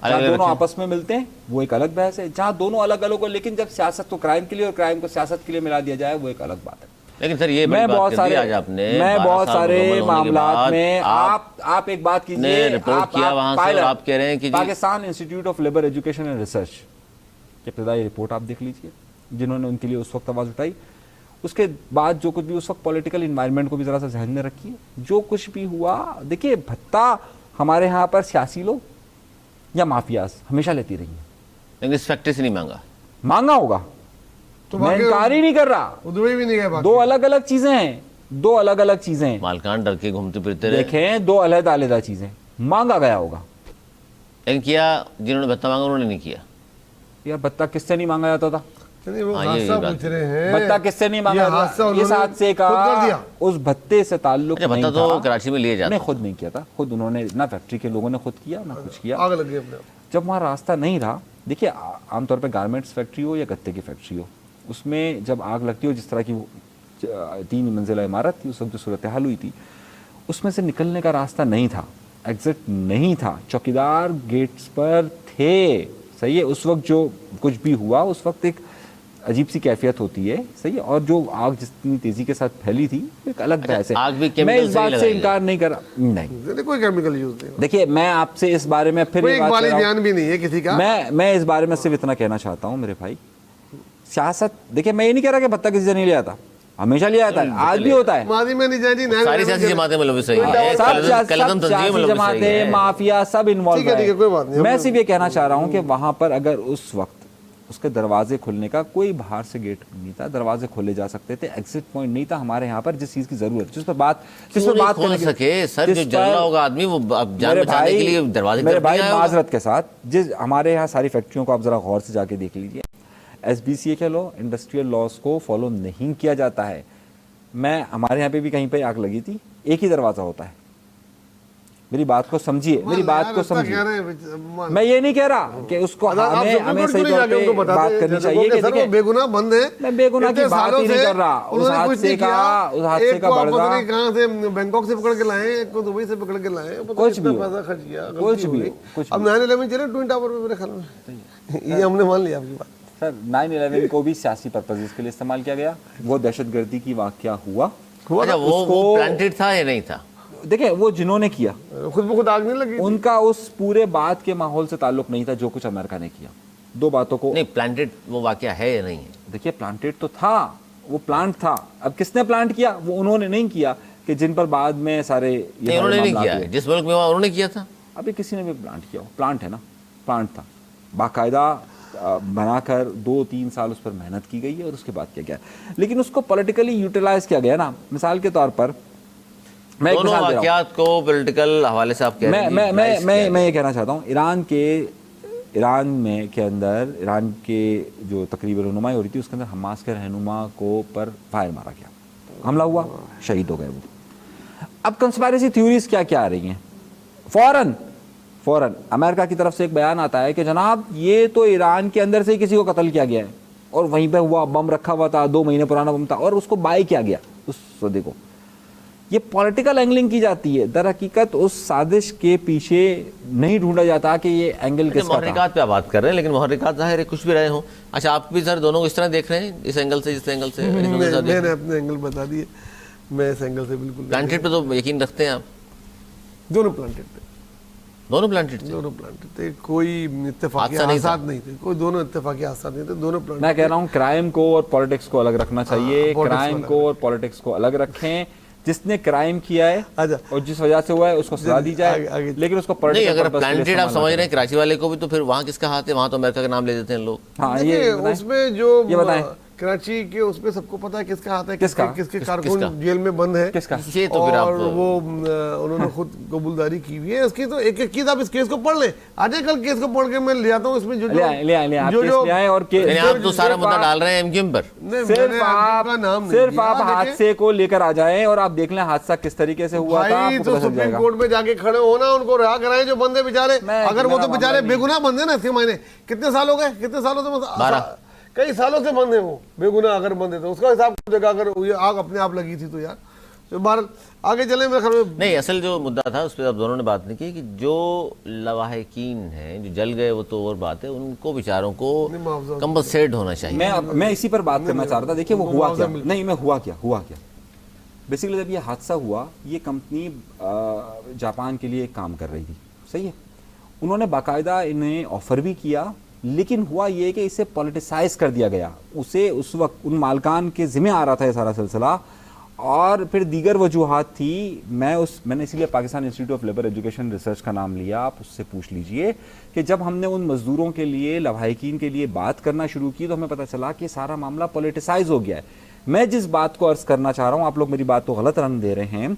अलग जहाँ दोनों रखें। आपस में मिलते हैं वो एक अलग बहस है, जहाँ दोनों अलग अलग हो, लेकिन जब सियासत को क्राइम के लिए और क्राइम को सियासत के लिए मिला दिया जाए वो एक अलग बात है। लेकिन सर ये मैं बहुत सारे आज आपने मैं 12 बहुत साल सारे मुकम्मल होने के मामलात बाद में आप एक बात ने कीजिए, रिपोर्ट किया वहां से और आप कह रहे हैं कि जी- Pakistan institute of labour education and research की इब्तदाई रिपोर्ट आप देख लीजिए, जिन्होंने उनके लिए उस वक्त आवाज़ उठाई। उसके बाद जो कुछ भी उस वक्त पॉलिटिकल इन्वायरमेंट को भी ज़रा सा ध्यान में रखिए, जो कुछ भी हुआ, देखिए भत्ता हमारे यहाँ पर सियासी लोग या माफियाज हमेशा लेती रही है, लेकिन इस फैक्ट्री से नहीं मांगा। मांगा होगा तो मैं बाकी इनकार ही नहीं कर रहा, दुबई भी नहीं गए बाकी। दो अलग अलग चीजें हैं, दो अलग अलग चीजें हैं। मालकान डर के घूमते फिरते रहे, देखें, दो अलग-अलग चीजें, मांगा गया होगा। लेकिन किया जिन्होंने भत्ता मांगा उन्होंने नहीं किया। यार भत्ता किससे नहीं मांगा जाता था? नहीं, वो हाँ, ये हादसा बात पूछ रहे हैं, भत्ता किससे नहीं मांगा ये जाता? हादसा इस उन्होंने हादसे का खुद कर दिया। उस भत्ते से ताल्लुक अच्छा, नहीं भत्ता तो था। कराची में लिए जाता नहीं, खुद नहीं किया था, खुद उन्होंने ना, फैक्ट्री के लोगों ने खुद किया ना कुछ किया। आग लग गई अपने आप। जब वहाँ रास्ता नहीं रहा, देखिए आमतौर पर गारमेंट्स फैक्ट्री हो या गत्ते की फैक्ट्री हो, उसमें जब आग लगती हो, जिस तरह की 3 मंजिला इमारत थी, उस वक्त जो सूरत हाल हुई थी, उसमें से निकलने का रास्ता नहीं था, एग्जिट नहीं था, चौकीदार गेट्स पर थे, सही है। उस वक्त जो कुछ भी हुआ, उस वक्त एक अजीब सी कैफियत होती है, सही है। और जो आग जितनी तेजी के साथ फैली थी, एक अलग बहस है। आग भी मैं केमिकल इस से ही बात से लगाई इनकार नहीं कर रहा, नहीं। नहीं, कोई केमिकल यूज नहीं, देखिए मैं आपसे इस बारे में फिर कोई ये बात इकबाली कर रहा हूं। बयान भी नहीं है किसी का। मैं इस बारे में सिर्फ इतना कहना चाहता हूं मेरे भाई, सियासत, देखिए मैं ये नहीं कह रहा कि भत्ता किसी से नहीं लिया था, हमेशा लिया था, आज भी होता है। माजी में नहीं जाएगी, सारी सियासी जमातें मतलब सही है, सब कलदम तंजीम सियासी मतलब सही जमातें, है। माफिया सब इन्वॉल्व ठीक है, कोई बात नहीं। मैं सिर्फ ये कहना चाह रहा हूं कि वहां पर अगर उस वक्त उसके दरवाजे खुलने का कोई बाहर से गेट नहीं था, दरवाजे खोले जा सकते थे, एग्जिट पॉइंट नहीं था हमारे यहाँ पर, जिस चीज की जरूरत, जिस पर बात खोल सके सर, जो जल रहा होगा आदमी वो अब जान बचाने के लिए दरवाजे मेरे पर भाई नहीं आया होगा। माजरत के साथ, जिस हमारे यहाँ सारी फैक्ट्रियों को आप जरा गौर से जाके देख लीजिए, SBCA के लॉ, इंडस्ट्रियल लॉस को फॉलो नहीं किया जाता है। मैं हमारे यहाँ पे भी कहीं पे आग लगी थी, एक ही दरवाजा होता है। मेरी बात को समझिए, मेरी बात को समझिए। मैं ये नहीं कह रहा कि उसको हमें सही तौर पे बात करनी चाहिए कि देखिए बेगुनाह बंद है। मैं बेगुनाह की बात ही नहीं कर रहा। उस हादसे का बढ़ना, कहाँ से, बैंकॉक से पकड़ के लाए, एक को दुबई से पकड़ के लाए, कुछ भी पैसा खर्च किया, कुछ भी। अब 9/11 चले ट्विन टावर पे मेरे ख्याल में, ये हमने मान लिया आपकी बात। सर 9/11 को भी सियासी पर्पजेस के लिए इस्तेमाल किया गया, वो दहशतगर्दी की वाकया हुआ। अच्छा, वो प्लांटेड था या नहीं था? देखिए वो जिन्होंने किया, खुद ब खुद आग नहीं लगी, उनका उस पूरे बात के माहौल से ताल्लुक नहीं था जो कुछ अमेरिका ने किया। दो बातों को नहीं, प्लांटेड वो वाकया है या नहीं है? देखिए, प्लांटेड तो था, वो प्लांट था। अब किसने प्लांट किया? वो उन्होंने नहीं किया कि जिन पर बाद में सारे नहीं, उन्होंने नहीं किया, जिस मुल्क में हुआ उन्होंने किया था। अभी किसी ने भी प्लांट किया, प्लांट है ना, प्लांट था, बाकायदा बनाकर 2-3 साल उस पर मेहनत की गई है और उसके बाद किया गया, लेकिन उसको पॉलिटिकली यूटिलाइज किया गया ना। मिसाल के तौर पर मैं एक दोनों मिसाल दे रहा हूं। वाकयात को पॉलिटिकल हवाले से आप कह रहे हैं। मैं ये कहना चाहता हूँ, ईरान में के अंदर, ईरान के जो तकरीबन रहनुमाई हो रही थी, उसके अंदर हमास के रहनुमा को पर फायर मारा गया, हमला हुआ, शहीद हो गए वो। अब कंस्पायरेसी थ्योरीज क्या क्या आ रही हैं? फौरन अमेरिका की तरफ से एक बयान आता है कि जनाब ये तो ईरान के अंदर से ही किसी को कत्ल किया गया है और वहीं पे हुआ, बम रखा हुआ था, 2 महीने पुराना बम था और उसको बाय किया गया उस सौदे को। ये पॉलिटिकल एंगलिंग की जाती है। दर हकीकत उस साजिश के पीछे नहीं ढूंढा जाता कि ये एंगल किसका था। मुहर्रिकात पे आप बात कर रहे हैं, लेकिन मुहर्रिकात ज़ाहिर है कुछ भी रहे हों। अच्छा, आप भी सर दोनों को इस तरह देख रहे हैं, इस एंगल से जिस एंगल से मैंने अपने एंगल बता दिए, मैं इस एंगल से बिल्कुल प्लांटेड पे तो यकीन रखते हैं आप? दोनों प्लांटेड थे, दोनों प्लांटेड थे? दोनों प्लांटेड थे, कोई इत्तेफाकी हादसा नहीं था। हादसात नहीं थे, कोई दोनों इत्तेफाकी हादसात नहीं थे, दोनों प्लांटेड। मैं कह रहा हूँ क्राइम को और पॉलिटिक्स को अलग रखना चाहिए। politics क्राइम को को और पॉलिटिक्स को अलग रखें। जिसने क्राइम किया है अच्छा। और जिस वजह से हुआ है उसको सजा दी जाए, आगे। लेकिन उसको नहीं, पॉलिटिकल अगर पर्पस के लिए प्लांटेड आप इस्तेमाल समझ ना रहे हैं कराची वाले को भी, तो फिर वहाँ किसका हाथ है? वहाँ तो अमेरिका का नाम ले देते हैं लोग। करें। हाँ, देखिए, ये बताएं। उसमें जो ये बताएं। कराची के उसमें सबको पता है किसका हाथ है, किसका? किसके किसका? कारकुन जेल में बंद है, किसका? ये तो फिर और आप वो उन्होंने खुद कबूलदारी की हुई है इसकी। तो एक एक चीज आप इस केस को पढ़ लें, आ जाए कल केस को पढ़ के मैं ले आता हूँ इसमें जो ले आए, आप केस ले आए और यानी आप तो सारा सिर्फ मुद्दा आप- डाल रहे हैं एमक्यूएम पर। सिर्फ आप हादसे को लेकर आ जाएं और आप देख लें हादसा किस तरीके से हुआ था, भाई आपको तो पता चल सुप्रीम जाएगा। कोर्ट में जाके खड़े हो ना, उनको रिहा कराएं जो बंदे बेचारे। मैं- अगर वो मेरा तो बेचारे मामला बेगुनाह बंदे हैं ना, इसके मायने कितने साल हो गए, कितने सालों से 12 कई सालों से बंद है वो, बेगुनाह अगर बंद है तो उसका हिसाब जगह अगर ये आग अपने आप लगी थी तो यार तो बाहर आगे चले मेरे ख्याल में। नहीं, असल जो मुद्दा था उस पर आप दोनों ने बात नहीं की कि जो लवाहिकीन हैं जो जल गए वो तो और बात है, उनको बेचारों को मुआवजा कंपनसेट होना चाहिए। मैं इसी पर बात करना चाह रहा था। देखिए वो हुआ क्या, नहीं मैं हुआ क्या बेसिकली जब ये हादसा हुआ, ये कंपनी जापान के लिए काम कर रही थी, सही है। उन्होंने बाकायदा इन्हें ऑफर भी किया, लेकिन हुआ ये कि इसे पॉलिटिसाइज कर दिया गया। उसे उस वक्त उन मालकान के जिम्मे आ रहा था ये सारा सिलसिला, और फिर दीगर वजूहात थी। मैंने इसीलिए Pakistan institute of labour education research का नाम लिया, आप उससे पूछ लीजिए कि जब हमने उन मजदूरों के लिए, लवाहिकीन के लिए बात करना शुरू की तो हमें पता चला कि सारा मामला पॉलिटिसाइज हो गया है। मैं जिस बात को अर्ज करना चाह रहा हूँ, आप लोग मेरी बात को गलत रंग दे रहे हैं,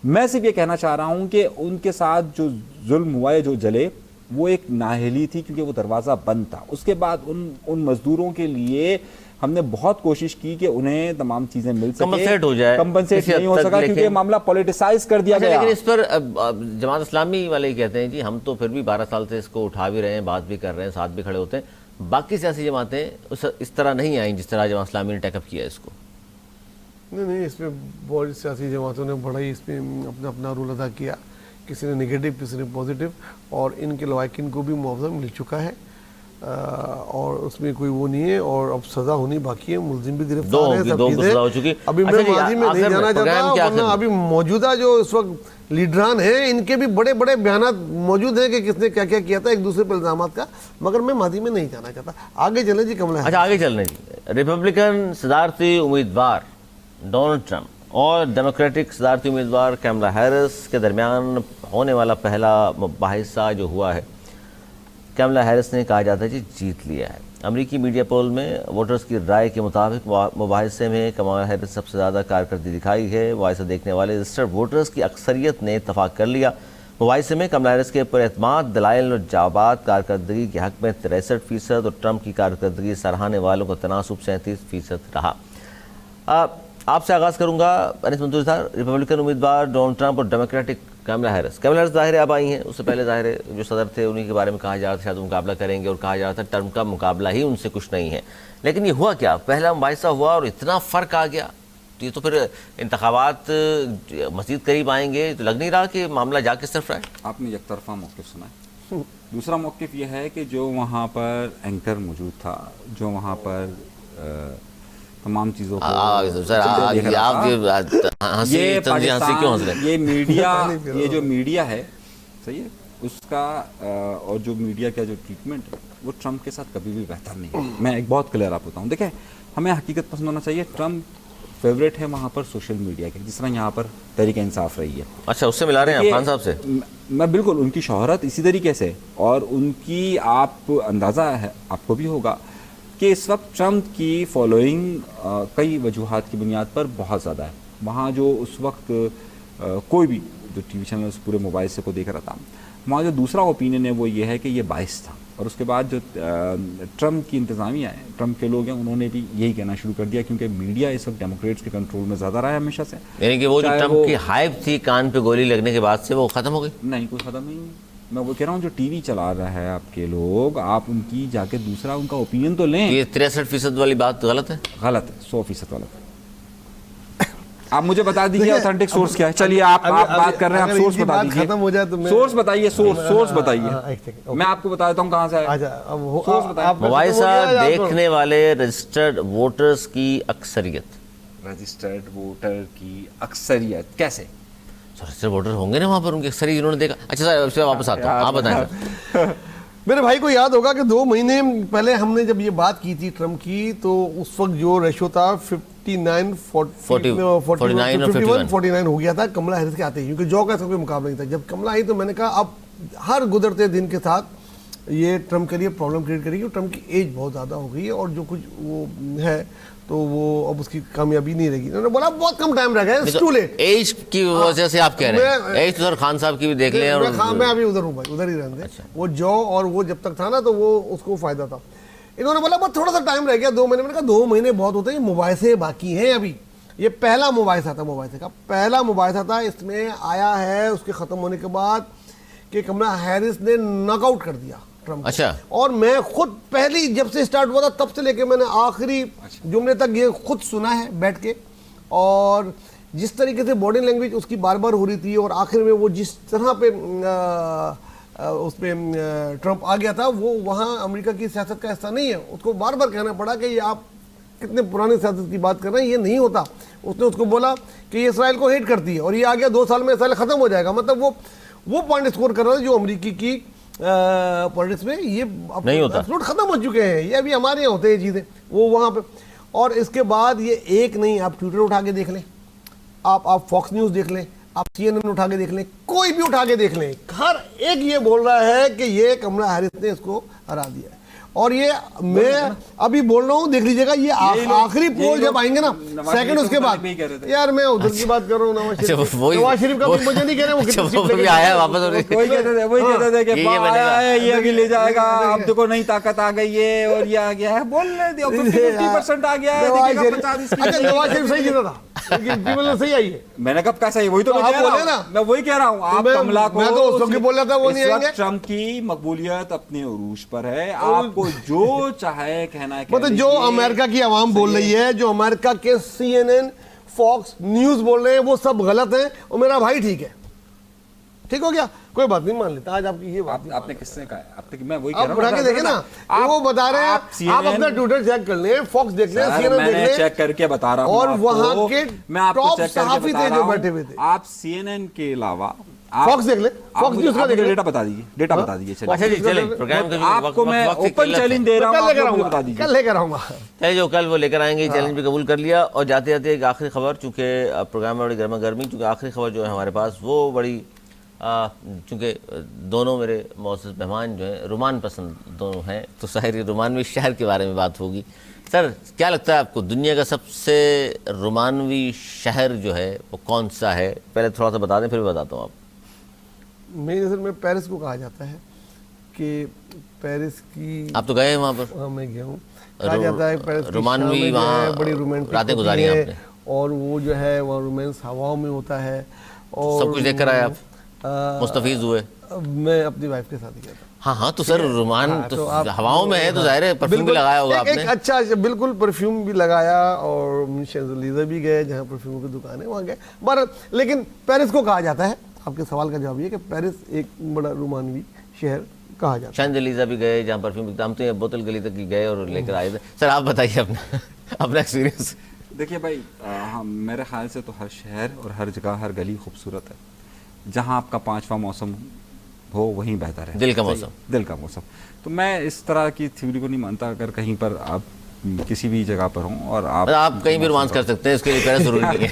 मैं सिर्फ ये कहना चाह रहा हूँ कि उनके साथ जो जुल्म हुआ है, जो जले, वो एक नाअहली थी क्योंकि वो दरवाज़ा बंद था। उसके बाद उन मजदूरों के लिए हमने बहुत कोशिश की कि उन्हें तमाम चीजें मिल सके, कंपनसेट हो जाए, कंपनसेट किसी नहीं हो हद तक, सका क्योंकि ये मामला पॉलिटिसाइज कर दिया अच्छा, गया। लेकिन इस पर जमात इस्लामी वाले ही कहते हैं जी हम तो फिर भी 12 साल से इसको उठा भी रहे हैं, बात भी कर रहे हैं, साथ भी खड़े होते हैं। बाकी सियासी जमातें इस तरह नहीं आई जिस तरह जमात इस्लामी ने टेकअप किया इसको। नहीं, इसमें बहुत सियासी जमातों ने बड़ा ही इसमें अपना अपना रोल अदा किया, किसी ने नेगेटिव, किसी ने पॉजिटिव, और इनके लवाकिन को भी मुआवजा मिल चुका है और उसमें कोई वो नहीं है, और अब सजा होनी बाकी है, मुलजिम भी गिरफ्तार है, सब चीजें सजा हो चुकी। अभी अच्छा मैं जी, माजी में नहीं आखिर जाना प्रोग्राम चाहता, के वरना आखिर अभी मौजूदा जो इस वक्त लीडरान हैं इनके भी बड़े बड़े बयान मौजूद हैं कि किसने क्या क्या किया था एक दूसरे पर इल्जाम का, मगर मैं माजी में नहीं जाना चाहता। आगे चले जी कमला। अच्छा, आगे चलने जी। रिपब्लिकन सदारती उम्मीदवार डोनाल्ड ट्रंप और डेमोक्रेटिक सदारती उम्मीदवार कैमला हैरिस के दरमियान होने वाला पहला मुबाहिसा जो हुआ है, कैमला हैरिस ने कहा जाता है जी जीत लिया है। अमरीकी मीडिया पोल में वोटर्स की राय के मुताबिक मुबाहिसे में कमला हैरिस सबसे ज़्यादा कारकर्दगी दिखाई है। मुबाहिसा देखने वाले रजिस्टर्ड वोटर्स की अक्सरियत ने इत्तफाक कर लिया। मुबाहिसे में कमला हैरिस के पुरएतमाद दलाइल और जाबात कारकर्दगी के हक़ में 63% और ट्रंप की कारकर्दगी सराहने वालों का तनासुब 37% रहा। आपसे आगाज़ करूँगा अनिस मंसूरी साहब, रिपब्लिकन उम्मीदवार डोनाल्ड ट्रंप और democratic Kamala Harris. Kamala Harris ज़ाहिर अब आई हैं, उससे पहले ज़ाहिर जो सदर थे उन्हीं के बारे में कहा जा रहा था शायद मुकाबला करेंगे, और कहा जा रहा था ट्रंप का मुकाबला ही उनसे कुछ नहीं है। लेकिन ये हुआ क्या, पहला मुबाहिसा हुआ और इतना फ़र्क आ गया, तो ये तो फिर इंतखाबात मज़ीद करीब आएंगे, तो लग नहीं रहा कि मामला जा किस तरफ रहा है। आपने एक तरफा मौक़िफ़ सुना है। दूसरा मौक़िफ़ यह है कि जो वहाँ पर एंकर मौजूद था, जो वहाँ पर तमाम चीज़ों को सर ये हंसी क्यों हंस रहे हैं? ये मीडिया, ये जो मीडिया है, सही है, उसका और जो मीडिया का जो ट्रीटमेंट है वो ट्रंप के साथ कभी भी बेहतर नहीं है। मैं एक बहुत क्लियर आप बताऊँ, देखें हमें हकीकत पसंद होना चाहिए। ट्रंप फेवरेट है वहाँ पर सोशल मीडिया के, जिस तरह यहाँ पर तहरीक इंसाफ रही है। अच्छा, उससे मिला रहे हैं खान साहब से? मैं बिल्कुल, उनकी शोहरत इसी तरीके से, और उनकी आप अंदाज़ा है, आपको भी होगा कि इस वक्त ट्रंप की फॉलोइंग कई वजूहात की बुनियाद पर बहुत ज़्यादा है। वहाँ जो उस वक्त कोई भी जो टीवी चैनल उस पूरे मोबाइल से को देख रहा था, वहाँ जो दूसरा ओपिनियन है वो ये है कि ये बाइस था। और उसके बाद जो ट्रंप की इंतज़ामिया है, ट्रंप के लोग हैं, उन्होंने भी यही कहना शुरू कर दिया, क्योंकि मीडिया इस वक्त डेमोक्रेट्स के कंट्रोल में ज़्यादा रहा है हमेशा से। यानी कि वो जो ट्रंप की हाइप थी कान पे गोली लगने के बाद से वो ख़त्म हो गई? नहीं, कोई ख़त्म नहीं। मैं वो कह रहा हूँ जो टीवी चला रहा है आपके लोग, आप उनकी जाके दूसरा उनका ओपिनियन तो लें। ये 63% वाली बात गलत है? गलत है, 100% गलत है। आप मुझे बता दीजिए ऑथेंटिक सोर्स क्या है। चलिए आप बात कर रहे हैं, आप सोर्स बता दीजिए। खत्म हो जाए तो मैं सोर्स बताइए, सोर्स बताइए। एक सेकंड, मैं आपको बता देता हूँ कहाँ से अच्छा है। अब वो सोर्स बताइए। मोबाइल साहब, देखने वाले रजिस्टर्ड वोटर्स की अक्सरियत। रजिस्टर्ड वोटर की अक्सरियत कैसे? रजिस्टर्ड वोटर होंगे ना वहाँ पर, उनकी अक्सरियत जिन्होंने देखा। अच्छा सर, उससे वापस आता हूँ, आप बताएं सर। मेरे भाई को याद होगा कि 2 महीने पहले हमने जब ये बात की थी ट्रम्प की, तो उस वक्त जो रेशो था 49 हो गया था कमला हैरिस के आते ही, क्योंकि जो का कोई मुकाबला नहीं था। जब कमला आई तो मैंने कहा अब हर गुजरते दिन के साथ ये ट्रम्प के लिए प्रॉब्लम क्रिएट करेगी। ट्रम्प की एज बहुत ज़्यादा हो गई है और जो कुछ वो है तो वो अब उसकी कामयाबी नहीं रहेगी। उन्होंने बोला बहुत कम टाइम रह गया, इट्स टू लेट। एज की वजह से आप कह रहे हैं? एज तो सर खान साहब की भी देख लें। मैं अभी उधर हूँ भाई, उधर ही रहते। अच्छा। वो जॉ और वो जब तक था ना तो वो उसको फायदा था। इन्होंने बोला बस थोड़ा सा टाइम रह गया, 2 महीने। मैंने कहा 2 महीने बहुत होते हैं, मुबाइसे बाकी हैं अभी। ये पहला मुबाइसा था, मुबाइसे का पहला मुबाइसा था। इसमें आया है उसके खत्म होने के बाद कि कमला हैरिस ने नॉकआउट कर दिया ट्रम्प। अच्छा। और मैं खुद पहली जब से स्टार्ट हुआ था तब से लेके मैंने आखिरी जुमले तक ये खुद सुना है बैठ के, और जिस तरीके से बॉडी लैंग्वेज उसकी बार बार हो रही थी और आखिर में वो जिस तरह पे उस पर ट्रम्प आ गया था, वो वहाँ अमेरिका की सियासत का हिस्सा नहीं है। उसको बार बार कहना पड़ा कि ये आप कितने पुरानी सियासत की बात कर रहे हैं, ये नहीं होता। उसने उसको बोला कि ये इसराइल को हेट करती है और ये आ गया 2 साल में इसराइल ख़त्म हो जाएगा। मतलब वो पॉइंट स्कोर कर रहा था जो अमेरिकी की पॉलिटिक्स में ये नहीं होता, एब्सोल्यूट खत्म हो चुके हैं। ये अभी हमारे यहाँ होते हैं चीज़ें वो वहाँ पे। और इसके बाद ये एक नहीं, आप ट्विटर उठा के देख लें, आप फॉक्स न्यूज़ देख लें, आप CNN उठा के देख लें, कोई भी उठा के देख लें, हर एक ये बोल रहा है कि ये कमला हैरिस ने इसको हरा दिया है। और ये मैं अभी बोल रहा हूँ, देख लीजिएगा ये आखिरी पोल जब आएंगे ना सेकंड, उसके बाद यार मैं उधर की बात कर रहा हूँ, नवाज शरीफ का मुझे नहीं कह रहे, वो आया वापस, वही कहते थे कि आया है ये अभी ले जाएगा, अब देखो नई ताकत आ गई है और ये आ गया है, बोल रहे थे 50% आ गया है। अच्छा नवाज शरीफ सही जीता था, सही आई है। मैंने कब कहा सही? वही तो मैं वही कह रहा हूँ। आप कमला को, मैं तो उस वक्त बोल रहा था वो नहीं आएंगे। ट्रम्प की मकबूलियत अपने उरूज पर है, आपको जो चाहे कहना है। मतलब जो अमेरिका की आवाम बोल रही है, जो अमेरिका के CNN, फॉक्स न्यूज बोल रहे हैं, वो सब गलत है और मेरा भाई ठीक है। ठीक हो गया, कोई बात नहीं, मान लेता। आज आपकी ये बात आपने किसने कहा? आपने मैं वही कह रहा हूं, आप उठा के देखें ना, वो बता रहे हैं। आप अपना ट्विटर चेक कर लें, फॉक्स देख लें, CNN देख लें, चेक करके बता रहा हूं। और वहां के मैं आपको टॉप चेक करके सहाफी बता थे रहा जो हूं। बैठे हुए थे। आप CNN के अलावा फॉक्स देख ले, फॉक्स न्यूज का देख ले। डेटा बता दीजिए, डेटा बता दीजिए। अच्छा जी, चलिए प्रोग्राम का आपको मैं ओपन चैलेंज दे रहा हूं, कल बता दीजिए, कल लेकर आऊंगा। चलिए जो कल वो लेकर आएंगे, चैलेंज भी कबूल कर लिया। और जाते जाते एक आखिरी खबर, चूंकि प्रोग्राम में बड़ी गर्मा गर्मी, चूंकि आखिरी खबर जो है हमारे पास वो बड़ी, चूँकि दोनों मेरे मौजूद मेहमान जो हैं रुमान पसंद दोनों हैं, तो शायद रुमानवी शहर के बारे में बात होगी। सर क्या लगता है आपको, दुनिया का सबसे रुमानवी शहर जो है वो कौन सा है? पहले थोड़ा सा बता दें, फिर बताता हूँ। आप मेरी नज़र में पेरिस को कहा जाता है कि पेरिस की, आप तो गए हैं वहाँ पर? हाँ मैं गया हूँ। कहा जाता है पेरिस रुमानवी वहाँ बड़ी रोमांटिक रातें गुजारी हैं आपने, और वो जो है वह रोमांस हवाओं में होता है और सब कुछ देख कर आए आप, मुस्तफीज हुए? मैं अपनी वाइफ के साथ ही गया था। हाँ हाँ, तो सर रुमान तो हवाओं में है, तो जाहिर है परफ्यूम भी लगाया होगा आपने। एक अच्छा बिल्कुल परफ्यूम भी लगाया, और शैंज़ेलिज़े भी गए जहाँ परफ्यूम की दुकान है, वहाँ गए बार। लेकिन पेरिस को कहा जाता है, आपके सवाल का जवाब ये कि पेरिस एक बड़ा रोमानवी शहर कहा जाता है। शैंज़ेलिज़े भी गए जहाँ परफ्यूम बिकता, हम तो बोतल गली तक गए और लेकर आए थे। सर आप बताइए अपना एक्सपीरियंस। देखिए भाई, मेरे ख्याल से तो हर शहर और हर जगह, हर गली खूबसूरत है। जहाँ आपका 5वां मौसम हो वहीं बेहतर है, दिल का मौसम। दिल का मौसम। तो मैं इस तरह की थ्योरी को नहीं मानता। अगर कहीं पर आप किसी भी जगह पर हों और आप कहीं भी रोमांस कर सकते हैं, इसके लिए पेरिस जरूरी नहीं है।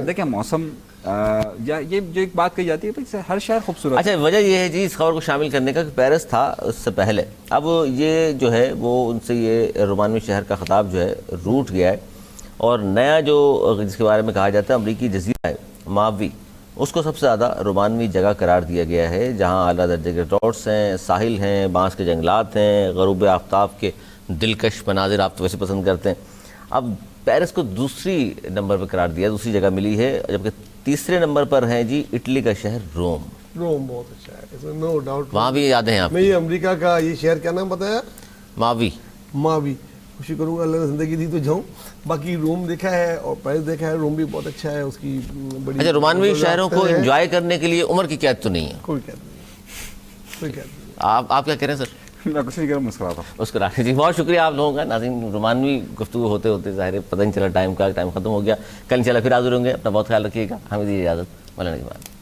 देखिए मौसम या ये जो एक बात कही जाती है भाई हर शहर खूबसूरत। अच्छा, वजह ये है जी इस खबर को शामिल करने का कि पेरिस था उससे पहले, अब ये जो है वो उनसे ये रोमानवी शहर का खिताब जो है रूठ गया है, और नया जो जिसके बारे में कहा जाता है अमरीकी जजीरा है मावी, उसको सबसे ज़्यादा रोमानवी जगह करार दिया गया है, जहाँ आला दर्जे के रिजॉर्ट्स हैं, साहिल हैं, बांस के जंगलात हैं, गरूब आफ्ताब के दिलकश मनाजिर आप तो वैसे पसंद करते हैं। अब पेरिस को दूसरी नंबर पर करार दिया, दूसरी जगह मिली है, जबकि तीसरे नंबर पर है जी इटली का शहर रोम। रोम बहुत अच्छा है, इसमें नो डाउट। वहाँ भी यादें हैं आप? मैं ये अमेरिका का ये शहर क्या नाम बताया? मावी। मावी। खुशी करूंगा, अल्लाह ने ज़िंदगी दी तो जाऊं। बाकी रोम देखा है और पेरिस देखा है, रोम भी बहुत अच्छा है, उसकी बड़ी अच्छा, रोमानवी शहरों को है। एंजॉय करने के लिए उम्र की कैद तो नहीं है। कोई कैद नहीं, कोई कैद नहीं। आप क्या कह रहे हैं सर? मैं कुछ नहीं करूँ, मुस्कुरा था। मुस्कुराने जी, बहुत शुक्रिया आप लोगों का। नाज़रीन, रोमानवी गुफ्तगू होते होते ज़ाहिर है पता नहीं चला टाइम का, टाइम खत्म हो गया। कल इंशाल्लाह फिर हाज़िर होंगे। अपना बहुत ख्याल रखिएगा। हमें दीजिए इजाज़त। मौलाना के बाद